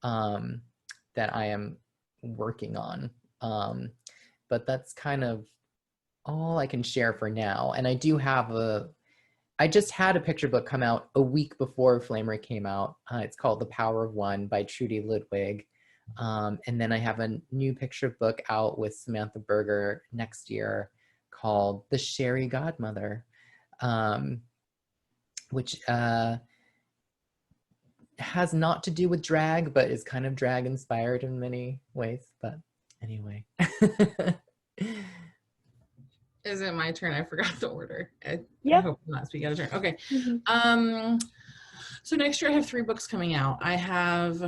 that I am working on. But that's kind of all I can share for now. And I do have I just had a picture book come out a week before Flamer came out. It's called The Power of One by Trudy Ludwig. And then I have a new picture book out with Samantha Berger next year called The Sherry Godmother, which has not to do with drag, but is kind of drag inspired in many ways. But anyway. Is it my turn? I forgot the order. I Yep. hope I'm not speaking out of turn. Okay. Mhm. So next year I have 3 books coming out. I have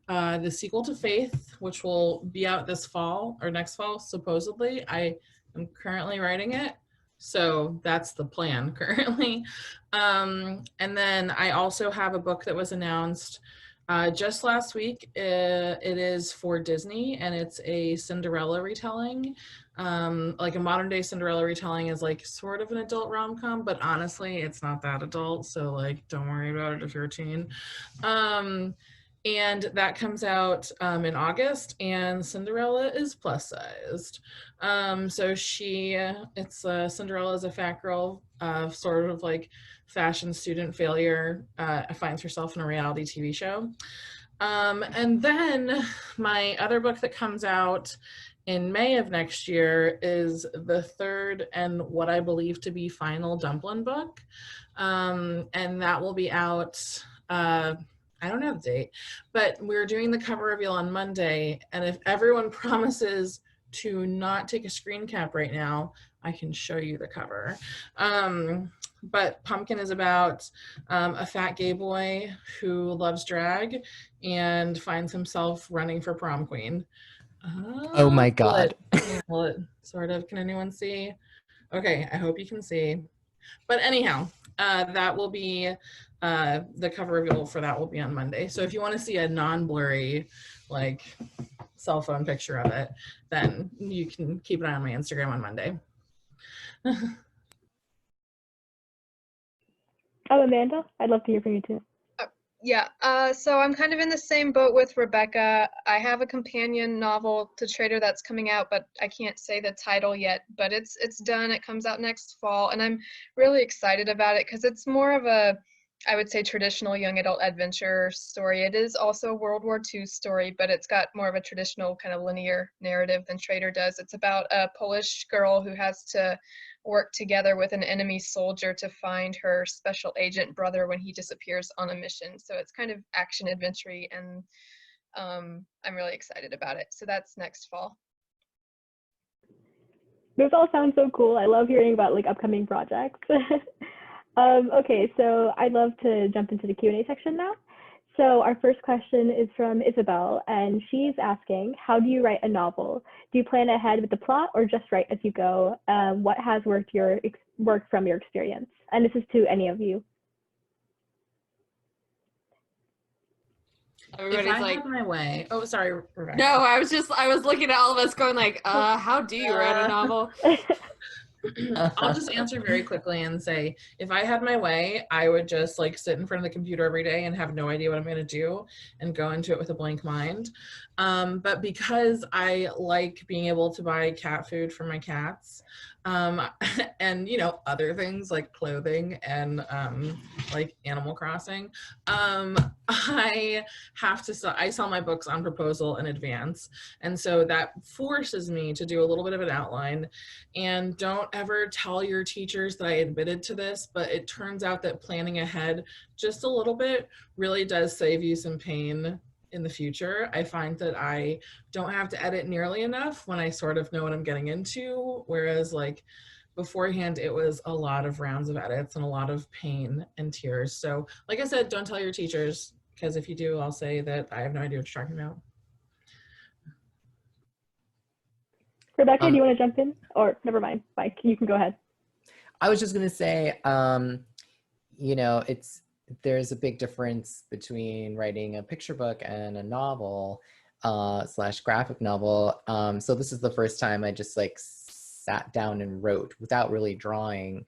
the sequel to Faith, which will be out this fall or next fall, supposedly. I am currently writing it. So that's the plan currently. And then I also have a book that was announced just last week. It is for Disney, and it's a Cinderella retelling. Like a modern day Cinderella retelling is like sort of an adult rom-com, but honestly, it's not that adult. So like, don't worry about it if you're a teen. And that comes out in August, and Cinderella is plus sized. So Cinderella is a fat girl, sort of like fashion student failure, finds herself in a reality TV show. And then my other book that comes out in May of next year is the 3rd and what I believe to be final Dumplin' book. And that will be out, I don't have a date, but we're doing the cover reveal on Monday. And if everyone promises to not take a screen cap right now, I can show you the cover. But Pumpkin is about a fat gay boy who loves drag and finds himself running for prom queen. Oh my God. Sort of. Can anyone see? Okay, I hope you can see. But anyhow, that will be the cover reveal for that will be on Monday. So if you want to see a non-blurry, like cell phone picture of it, then you can keep an eye on my Instagram on Monday. Oh, Amanda, I'd love to hear from you too. Yeah, so I'm kind of in the same boat with Rebecca. I have a companion novel to Schrader that's coming out, but I can't say the title yet, but it's done. It comes out next fall, and I'm really excited about it because it's more of a, I would say, traditional young adult adventure story. It is also a World War II story, but it's got more of a traditional kind of linear narrative than Schrader does. It's about a Polish girl who has to work together with an enemy soldier to find her special agent brother when he disappears on a mission. So it's kind of action adventure-y, and I'm really excited about it. So that's next fall. Those all sound so cool. I love hearing about like upcoming projects. Okay, so I'd love to jump into the Q&A section now. So our first question is from Isabel, and she's asking, how do you write a novel? Do you plan ahead with the plot or just write as you go? What has worked from your experience? And this is to any of you. Everybody's if I like, had my way. Oh, sorry, Rebecca. no, I was looking at all of us going like, how do you write a novel? I'll just answer very quickly and say, if I had my way, I would just like sit in front of the computer every day and have no idea what I'm going to do and go into it with a blank mind. But because I like being able to buy cat food for my cats, and other things like clothing and like Animal Crossing, I sell my books on proposal in advance, and so that forces me to do a little bit of an outline. And don't ever tell your teachers that I admitted to this, but it turns out that planning ahead just a little bit really does save you some pain in the future. I find that I don't have to edit nearly enough when I sort of know what I'm getting into, whereas like beforehand, it was a lot of rounds of edits and a lot of pain and tears. So like I said, don't tell your teachers, because if you do, I'll say that I have no idea what you're talking about. Rebecca, do you want to jump in? Or never mind, Mike, you can go ahead. I was just going to say, there's a big difference between writing a picture book and a novel / graphic novel. So this is the first time I just like sat down and wrote without really drawing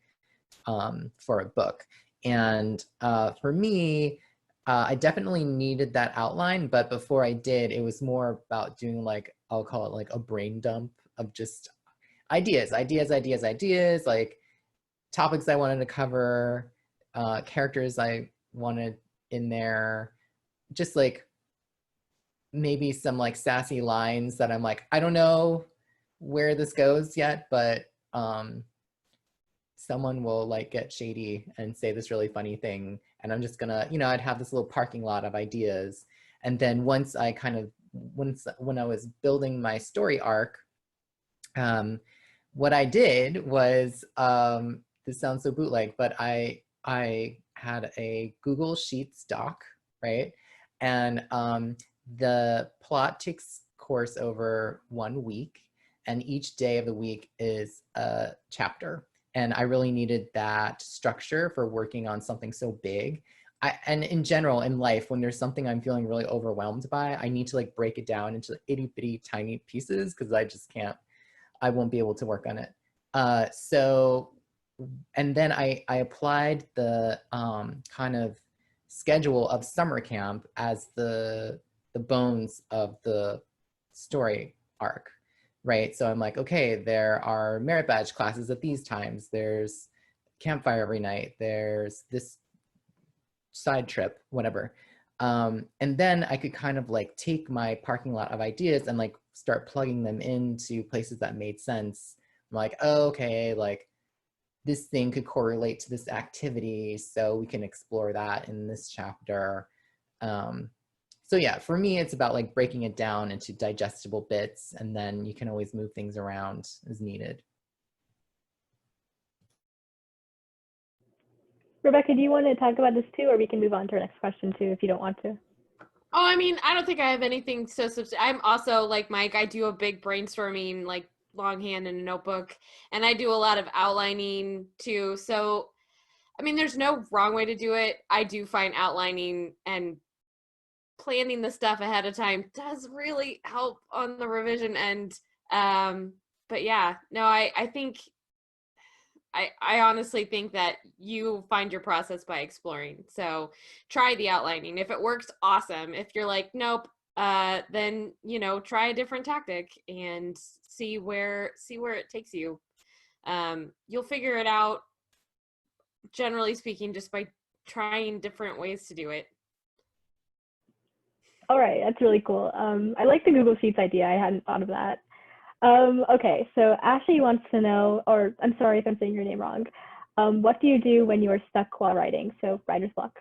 for a book. And for me, I definitely needed that outline, but before I did, it was more about doing like, I'll call it like a brain dump of just ideas, like topics I wanted to cover, characters I wanted in there, just like maybe some like sassy lines that I'm like, I don't know where this goes yet, but someone will like get shady and say this really funny thing and I'm just gonna, you know, I'd have this little parking lot of ideas. And then once I kind of, when I was building my story arc, what I did was, this sounds so bootleg, but I had a Google Sheets doc, right? And the plot takes course over 1 week, and each day of the week is a chapter. And I really needed that structure for working on something so big. And in general, in life, when there's something I'm feeling really overwhelmed by, I need to like break it down into itty bitty tiny pieces, because I just can't, I won't be able to work on it. And then I applied the kind of schedule of summer camp as the bones of the story arc, right? So I'm like, okay, there are merit badge classes at these times, there's campfire every night, there's this side trip, whatever. And then I could kind of like take my parking lot of ideas and like start plugging them into places that made sense. I'm like, oh, okay, like this thing could correlate to this activity, so we can explore that in this chapter. So yeah, for me, it's about like breaking it down into digestible bits, and then you can always move things around as needed. Rebecca, do you want to talk about this too, or we can move on to our next question too if you don't want to? Oh, I mean, I don't think I have anything so I'm also like Mike, I do a big brainstorming, like longhand in a notebook, and I do a lot of outlining too. So, I mean, there's no wrong way to do it. I do find outlining and planning the stuff ahead of time does really help on the revision end. But yeah, no, I think I honestly think that you find your process by exploring. So try the outlining. If it works, awesome. If you're like, nope, then, you know, try a different tactic and see where it takes you. You'll figure it out, generally speaking, just by trying different ways to do it. All right, that's really cool. I like the Google Sheets idea. I hadn't thought of that. Okay, so Ashley wants to know, or I'm sorry if I'm saying your name wrong. What do you do when you are stuck while writing? So writer's block.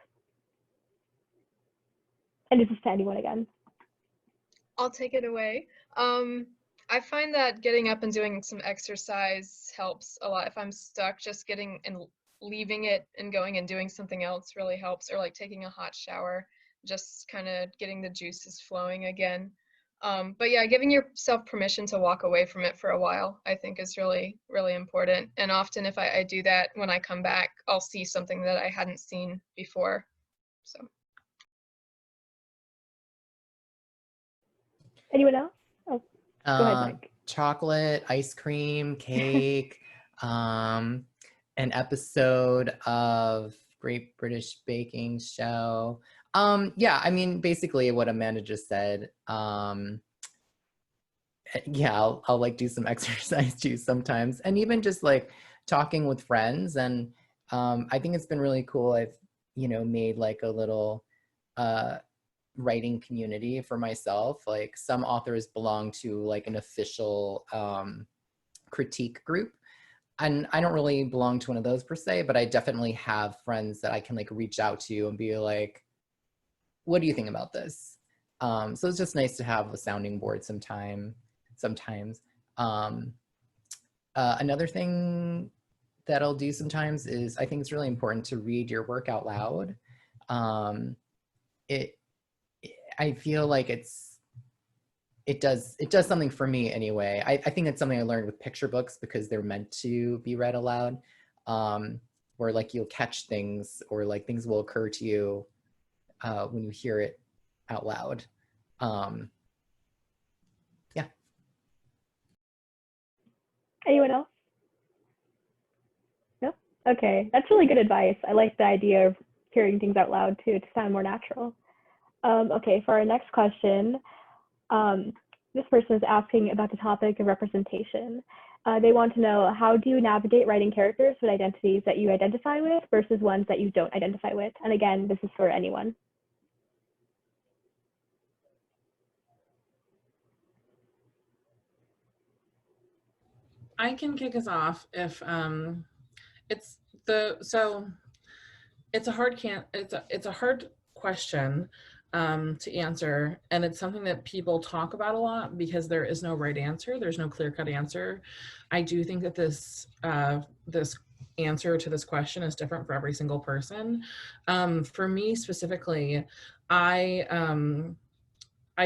And this is to anyone again. I'll take it away. I find that getting up and doing some exercise helps a lot. If I'm stuck, just getting and leaving it and going and doing something else really helps, or like taking a hot shower, just kind of getting the juices flowing again. But yeah, giving yourself permission to walk away from it for a while, I think is really, really important. And often if I do that, when I come back, I'll see something that I hadn't seen before. So. Anyone else? Oh, go ahead, Mike. Chocolate, ice cream, cake, an episode of Great British Baking Show. Yeah, I mean, basically what Amanda just said. Yeah, I'll like do some exercise too sometimes, and even just like talking with friends. And I think it's been really cool. I've, you know, made like a little writing community for myself. Like some authors belong to like an official critique group, and I don't really belong to one of those per se, but I definitely have friends that I can like reach out to and be like, what do you think about this? So it's just nice to have a sounding board sometimes. Another thing that I'll do sometimes is, I think it's really important to read your work out loud. I feel like it does something for me anyway. I think it's something I learned with picture books, because they're meant to be read aloud, where like you'll catch things, or like things will occur to you when you hear it out loud. Yeah. Anyone else? No? Okay, that's really good advice. I like the idea of hearing things out loud too, to sound more natural. Okay, for our next question, this person is asking about the topic of representation. They want to know, how do you navigate writing characters with identities that you identify with versus ones that you don't identify with? And again, this is for anyone. I can kick us off if it's the, so it's a hard question to answer, and it's something that people talk about a lot because there is no right answer. There's no clear-cut answer. I do think that this answer to this question is different for every single person. For me specifically, I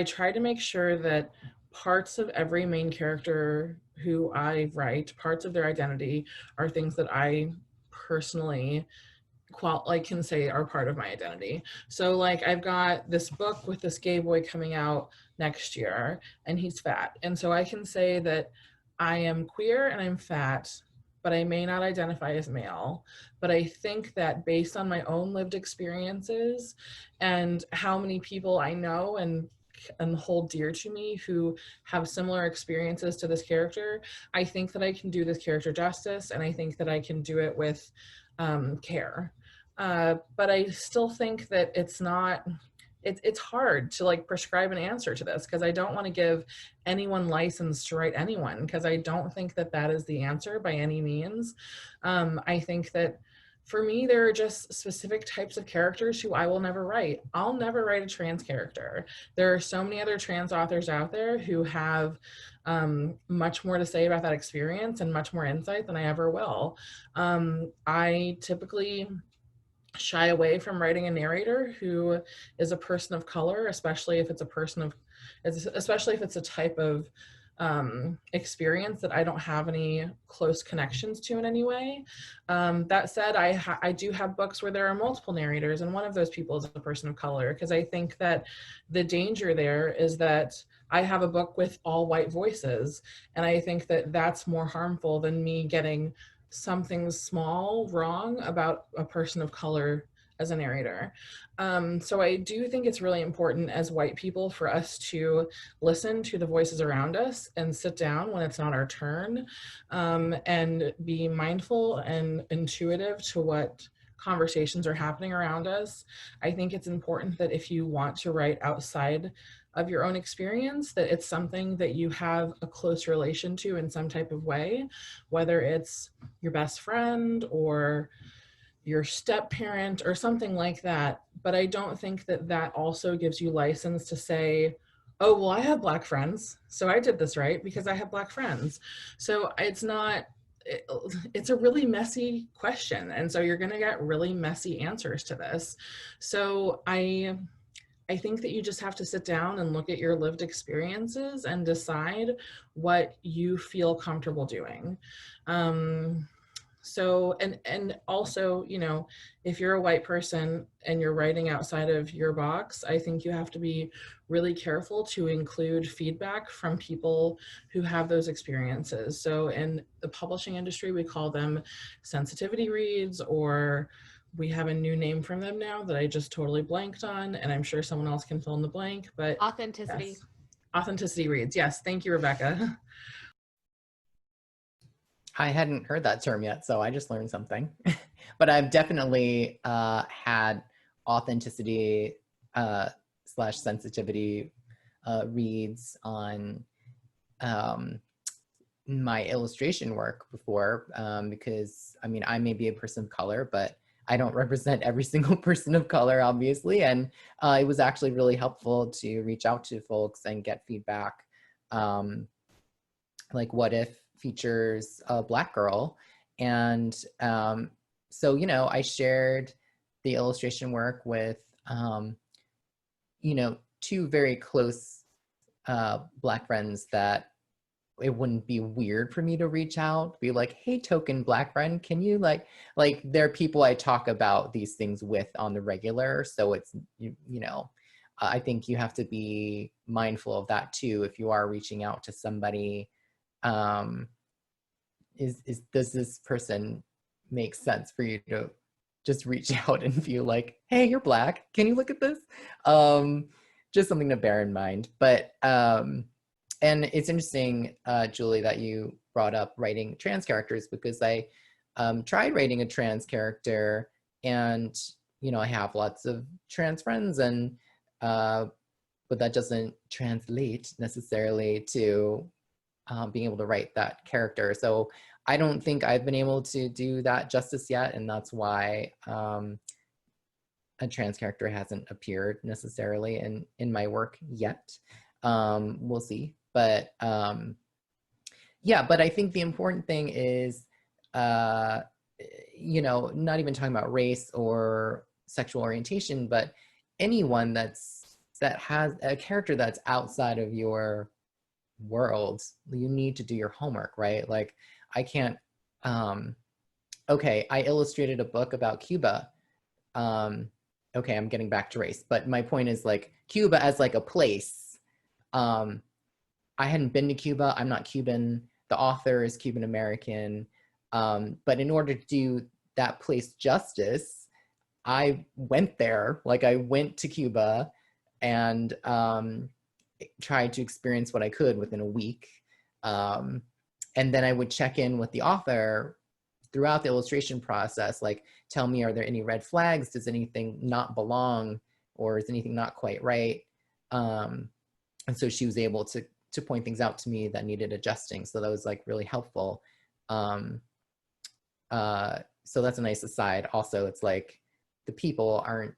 try to make sure that parts of every main character who I write, parts of their identity, are things that I personally can say are part of my identity. So like I've got this book with this gay boy coming out next year, and he's fat, and so I can say that I am queer and I'm fat, but I may not identify as male. But I think that based on my own lived experiences and how many people I know and hold dear to me who have similar experiences to this character, I think that I can do this character justice, and I think that I can do it with care. But I still think that it's hard to like prescribe an answer to this, because I don't want to give anyone license to write anyone, because I don't think that that is the answer by any means. I think that for me, there are just specific types of characters who I will never write. I'll never write a trans character. There are so many other trans authors out there who have much more to say about that experience and much more insight than I ever will. I typically shy away from writing a narrator who is a person of color, especially if it's a type of experience that I don't have any close connections to in any way. That said, I do have books where there are multiple narrators, and one of those people is a person of color, because I think that the danger there is that I have a book with all white voices, and I think that that's more harmful than me getting something small wrong about a person of color as a narrator. So I do think it's really important as white people for us to listen to the voices around us and sit down when it's not our turn, and be mindful and intuitive to what conversations are happening around us. I think it's important that if you want to write outside of your own experience, that it's something that you have a close relation to in some type of way, whether it's your best friend or your step parent or something like that. But I don't think that that also gives you license to say, oh, well, I have Black friends, so I did this right because I have Black friends. So it's a really messy question. And so you're gonna get really messy answers to this. So I think that you just have to sit down and look at your lived experiences and decide what you feel comfortable doing. So, and also, you know, if you're a white person and you're writing outside of your box, I think you have to be really careful to include feedback from people who have those experiences. So in the publishing industry, we call them sensitivity reads, or we have a new name from them now that I just totally blanked on, and I'm sure someone else can fill in the blank, but Authenticity. yes. Authenticity reads. Yes, thank you, Rebecca. I hadn't heard that term yet, so I just learned something. But I've definitely had authenticity / sensitivity reads on my illustration work before, because I mean, I may be a person of color, but I don't represent every single person of color, obviously. And it was actually really helpful to reach out to folks and get feedback. Like, what if features a Black girl? And so, you know, I shared the illustration work with, you know, two very close Black friends that it wouldn't be weird for me to reach out, be like, hey, token Black friend, can you like they're people I talk about these things with on the regular. So it's, you know, I think you have to be mindful of that too. If you are reaching out to somebody, does this person make sense for you to just reach out and feel like, hey, you're Black, can you look at this? Just something to bear in mind. But and it's interesting, Julie, that you brought up writing trans characters, because I tried writing a trans character, and you know, I have lots of trans friends, and but that doesn't translate necessarily to being able to write that character. So I don't think I've been able to do that justice yet, and that's why a trans character hasn't appeared necessarily in my work yet. We'll see. But yeah, but I think the important thing is, you know, not even talking about race or sexual orientation, but anyone that has a character that's outside of your world, you need to do your homework, right? Like I can't, okay, I illustrated a book about Cuba. Okay, I'm getting back to race, but my point is like Cuba as like a place. I hadn't been to Cuba. I'm not Cuban. The author is Cuban American. But in order to do that place justice, I went there. Like I went to Cuba and tried to experience what I could within a week. And then I would check in with the author throughout the illustration process, like tell me, are there any red flags? Does anything not belong, or is anything not quite right? And so she was able to point things out to me that needed adjusting. So that was like really helpful. So that's a nice aside. Also, it's like the people aren't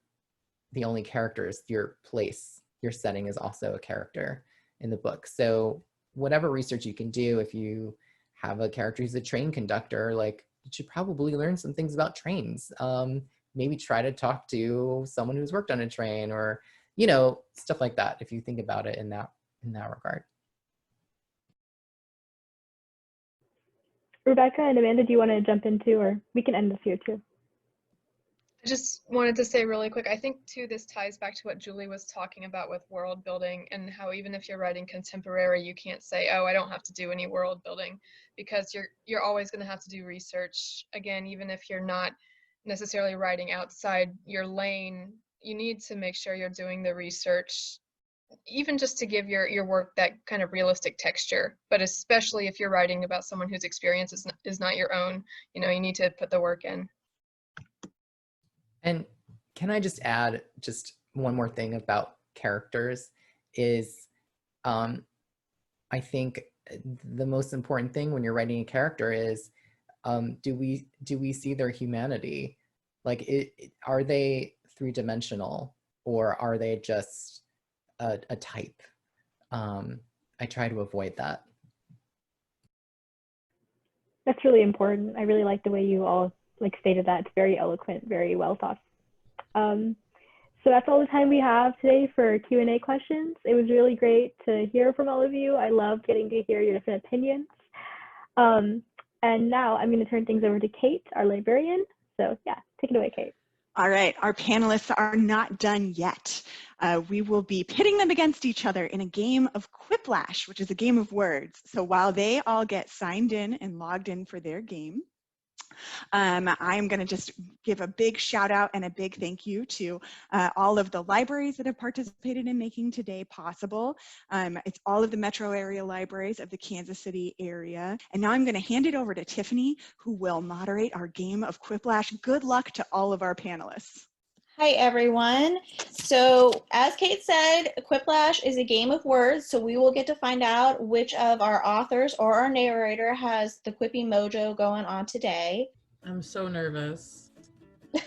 the only characters. Your place, your setting is also a character in the book. So whatever research you can do, if you have a character who's a train conductor, like you should probably learn some things about trains. Maybe try to talk to someone who's worked on a train, or, you know, stuff like that, if you think about it in that regard. Rebecca and Amanda, do you want to jump into, or we can end this here too? I just wanted to say really quick, I think too this ties back to what Julie was talking about with world building, and how even if you're writing contemporary, you can't say, oh, I don't have to do any world building, because you're always going to have to do research. Again, even if you're not necessarily writing outside your lane, you need to make sure you're doing the research, even just to give your work that kind of realistic texture. But especially if you're writing about someone whose experience is not your own, you know, you need to put the work in. And can I just add just one more thing about characters is, I think the most important thing when you're writing a character is, do we see their humanity? Like, are they three-dimensional, or are they just a type? I try to avoid that. That's really important. I really like the way you all stated that. It's very eloquent, very well thought. So that's all the time we have today for Q&A questions. It was really great to hear from all of you. I love getting to hear your different opinions. And now I'm going to turn things over to Kate, our librarian. So yeah, take it away, Kate. All right, our panelists are not done yet. We will be pitting them against each other in a game of Quiplash, which is a game of words. So while they all get signed in and logged in for their game, I'm going to just give a big shout out and a big thank you to all of the libraries that have participated in making today possible. It's all of the metro area libraries of the Kansas City area. And now I'm going to hand it over to Tiffany, who will moderate our game of Quiplash. Good luck to all of our panelists. Hi, everyone. So as Kate said, Quiplash is a game of words, so we will get to find out which of our authors or our narrator has the quippy mojo going on today. I'm so nervous. Very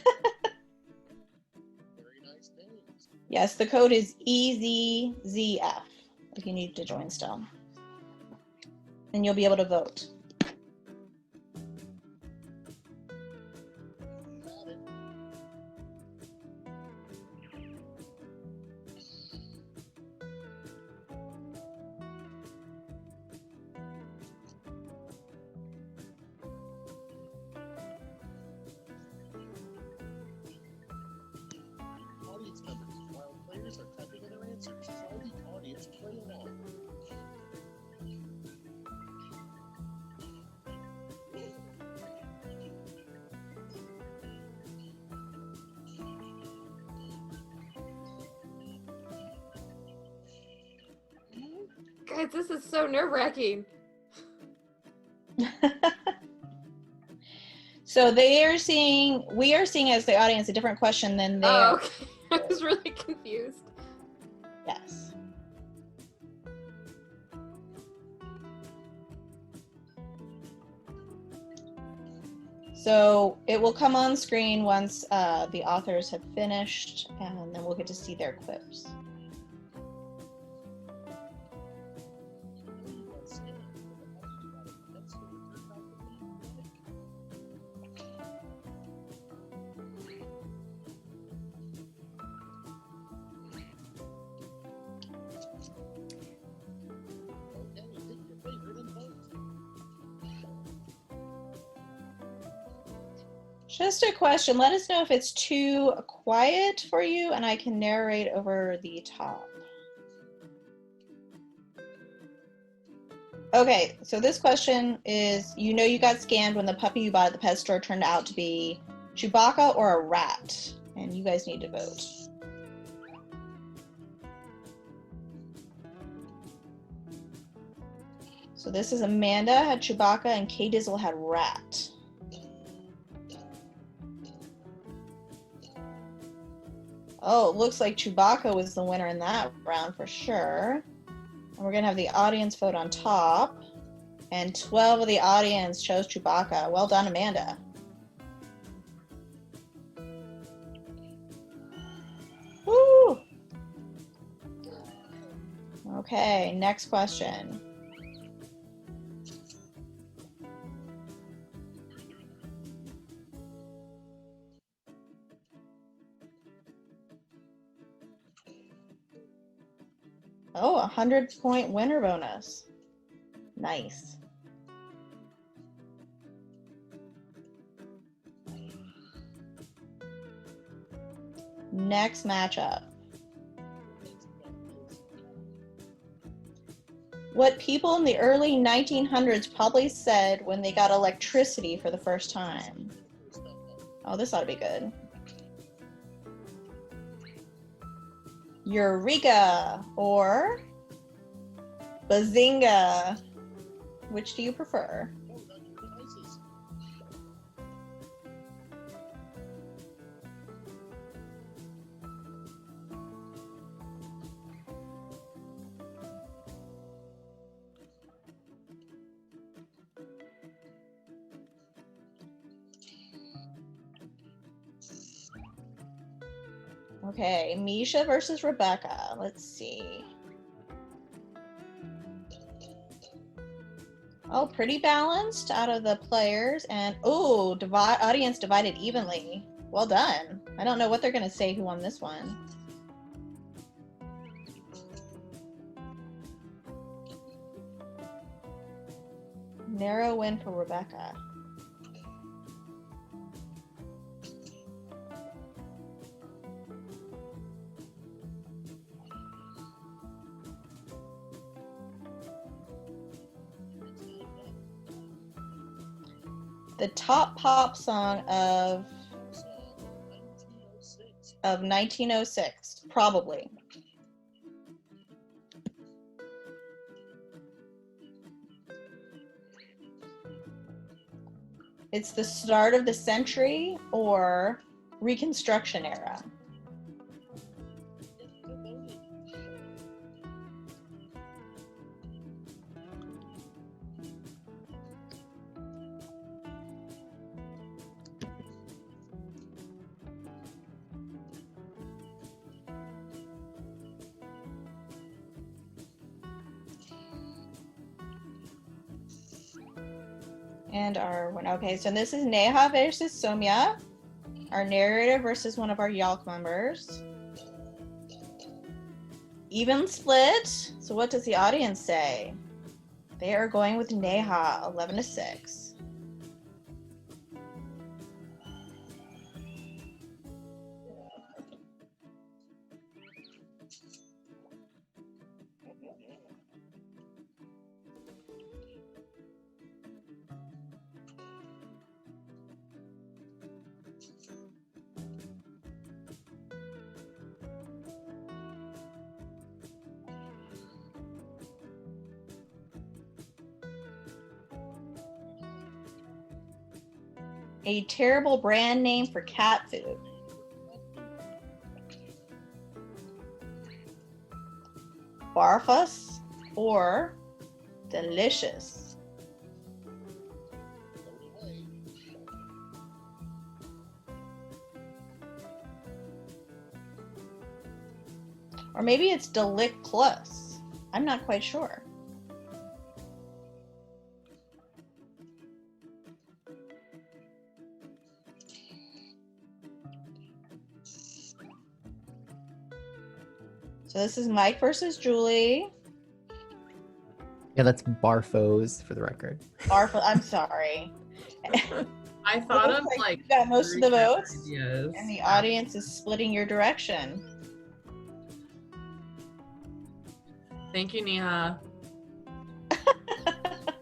nice names. Yes, the code is EZZF if you need to join still. And you'll be able to vote. Audience members, while players are typing in their answers, try the audience play along. Guys, this is so nerve-wracking. So we are seeing as the audience a different question than they Oh, are. okay. I was really confused. Yes. So it will come on screen once the authors have finished, and then we'll get to see their quips. Just a question. Let us know if it's too quiet for you and I can narrate over the top. Okay, so this question is, you know you got scammed when the puppy you bought at the pet store turned out to be Chewbacca or a rat, and you guys need to vote. So this is Amanda had Chewbacca and K Dizzle had rat. Oh, it looks like Chewbacca was the winner in that round for sure. And we're gonna have the audience vote on top. And 12 of the audience chose Chewbacca. Well done, Amanda. Woo! Okay, next question. Oh, 100-point winner bonus. Nice. Next matchup. What people in the early 1900s probably said when they got electricity for the first time. Oh, this ought to be good. Eureka or Bazinga. Which do you prefer? Okay, Misha versus Rebecca. Let's see. Oh, pretty balanced out of the players. And, oh, audience divided evenly. Well done. I don't know what they're going to say who won this one. Narrow win for Rebecca. The top pop song of 1906, probably. It's the start of the century or Reconstruction era. And our winner. Okay, so this is Neha versus Somya, our narrator versus one of our Yalk members. Even split. So what does the audience say? They are going with Neha, 11-6. A terrible brand name for cat food. Barfus or delicious. Or maybe it's Delict Plus. I'm not quite sure. So this is Mike versus Julie. Yeah, that's Barfos for the record. Barfo, I'm sorry. I thought It of looks like you got most of the three votes, ideas. and the audience is splitting your direction. Thank you, Neha.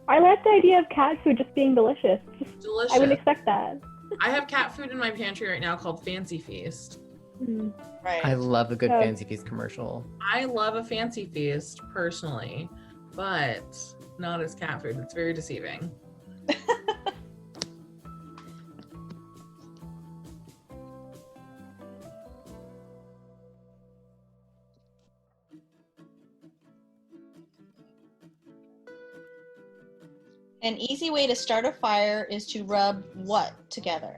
I like the idea of cat food just being delicious. Delicious. I wouldn't expect that. I have cat food in my pantry right now called Fancy Feast. Mm. Right. I love a good Yeah. Fancy Feast commercial. I love a Fancy Feast personally, but not as cat food. It's very deceiving. An easy way to start a fire is to rub what together?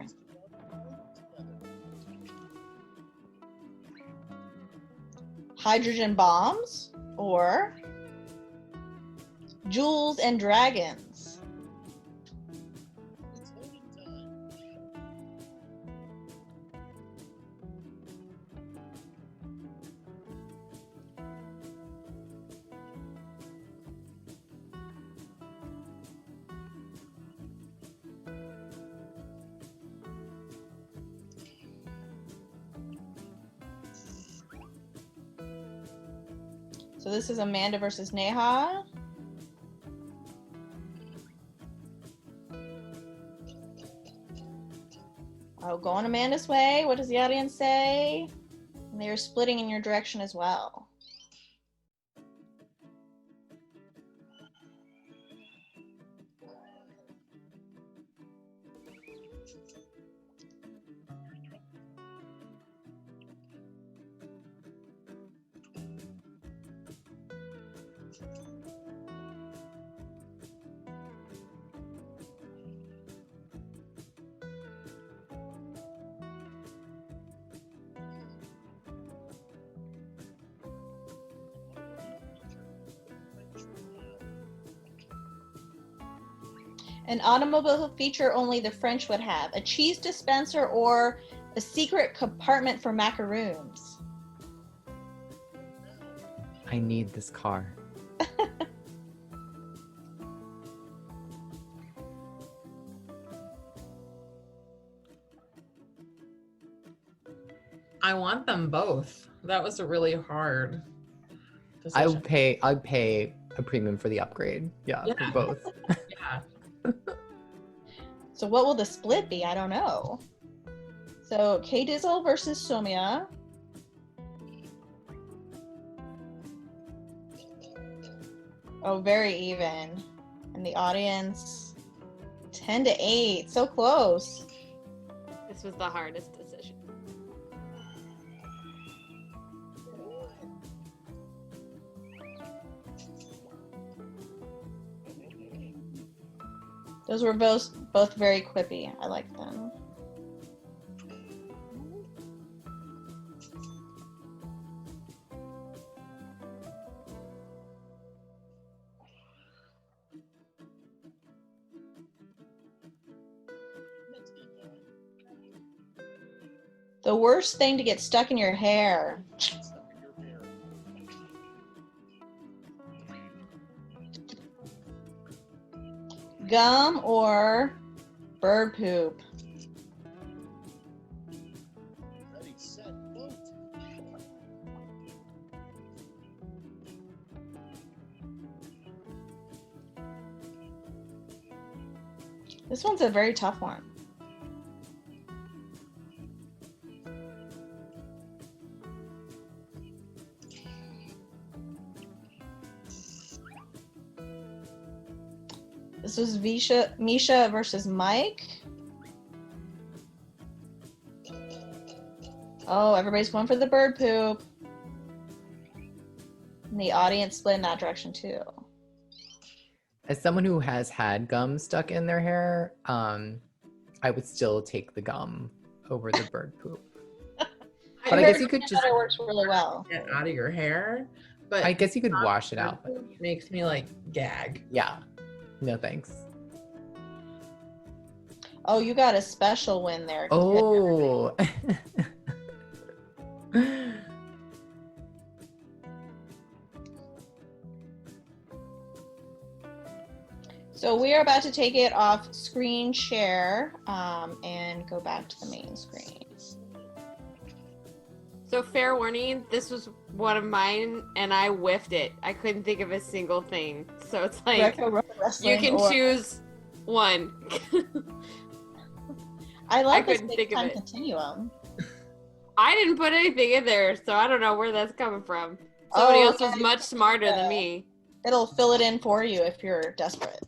Hydrogen bombs or jewels and dragons? It's voting time. So this is Amanda versus Neha. Oh, going Amanda's way. What does the audience say? And they're splitting in your direction as well. An automobile feature only the French would have. A cheese dispenser or a secret compartment for macaroons. I need this car. I want them both. That was a really hard I decision. would pay. I'd pay a premium for the upgrade. Yeah, Yeah. for both. Yeah. So what will the split be? I don't know. So K Dizzle versus Somia. Oh, very even. And the audience 10 to 8. So close. This was the hardest decision. Those were both very quippy. I like them. The worst thing to get stuck in your hair. Gum or bird poop? Ready, set, vote. This one's a very tough one. This was Misha versus Mike. Oh, everybody's going for the bird poop. And the audience split in that direction too. As someone who has had gum stuck in their hair, I would still take the gum over the bird poop. But I heard guess you could peanut just, butter works really well. Get out of your hair. But I guess you could wash it out. But it makes me like gag. yeah, no thanks. Oh, you got a special win there. Oh. So we are about to take it off screen share and go back to the main screen. So fair warning, this was one of mine and I whiffed it. I couldn't think of a single thing. So it's like Greco-Roman you wrestling can or- choose one. I love this couldn't big think of time it. continuum. I didn't put anything in there, so I don't know where that's coming from. Somebody Oh, else was yeah, much smarter than me. It'll fill it in for you if you're desperate.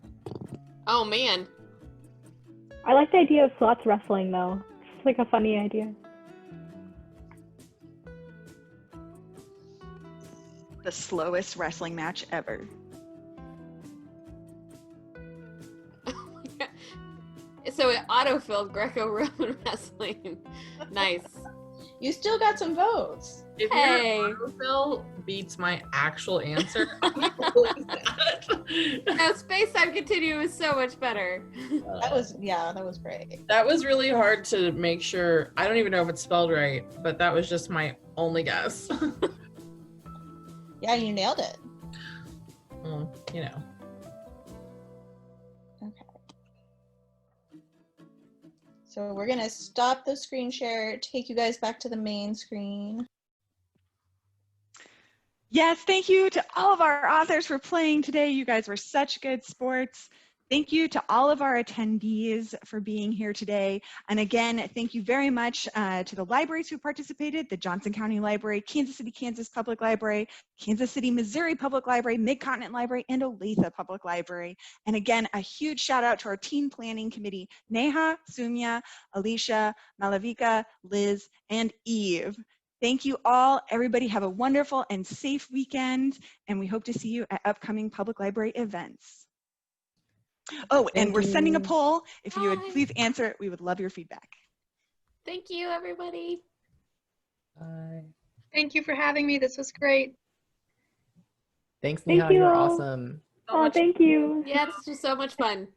Oh man. I like the idea of slots wrestling though. It's like a funny idea. The slowest wrestling match ever. So it autofilled Greco-Roman wrestling. Nice. You still got some votes. If Hey. your autofill beats my actual answer, I'm really sad. No, space-time continuum is so much better. That was great. That was really hard to make sure. I don't even know if it's spelled right, but that was just my only guess. Yeah, you nailed it. Well, you know. Okay. So we're gonna stop the screen share, take you guys back to the main screen. Yes, thank you to all of our authors for playing today. You guys were such good sports. Thank you to all of our attendees for being here today. And again, thank you very much to the libraries who participated, the Johnson County Library, Kansas City, Kansas Public Library, Kansas City, Missouri Public Library, Mid-Continent Library, and Olathe Public Library. And again, a huge shout out to our team planning committee, Neha, Sumya, Alicia, Malavika, Liz, and Eve. Thank you all. Everybody have a wonderful and safe weekend, and we hope to see you at upcoming public library events. Oh, and Thank we're sending a you. poll. If you would Bye. please answer it, we would love your feedback. Thank you, everybody. Bye. Thank you for having me. This was great. Thanks, Thank Neha. you You're all. awesome. So Oh, much thank you. Yeah, this was so much fun.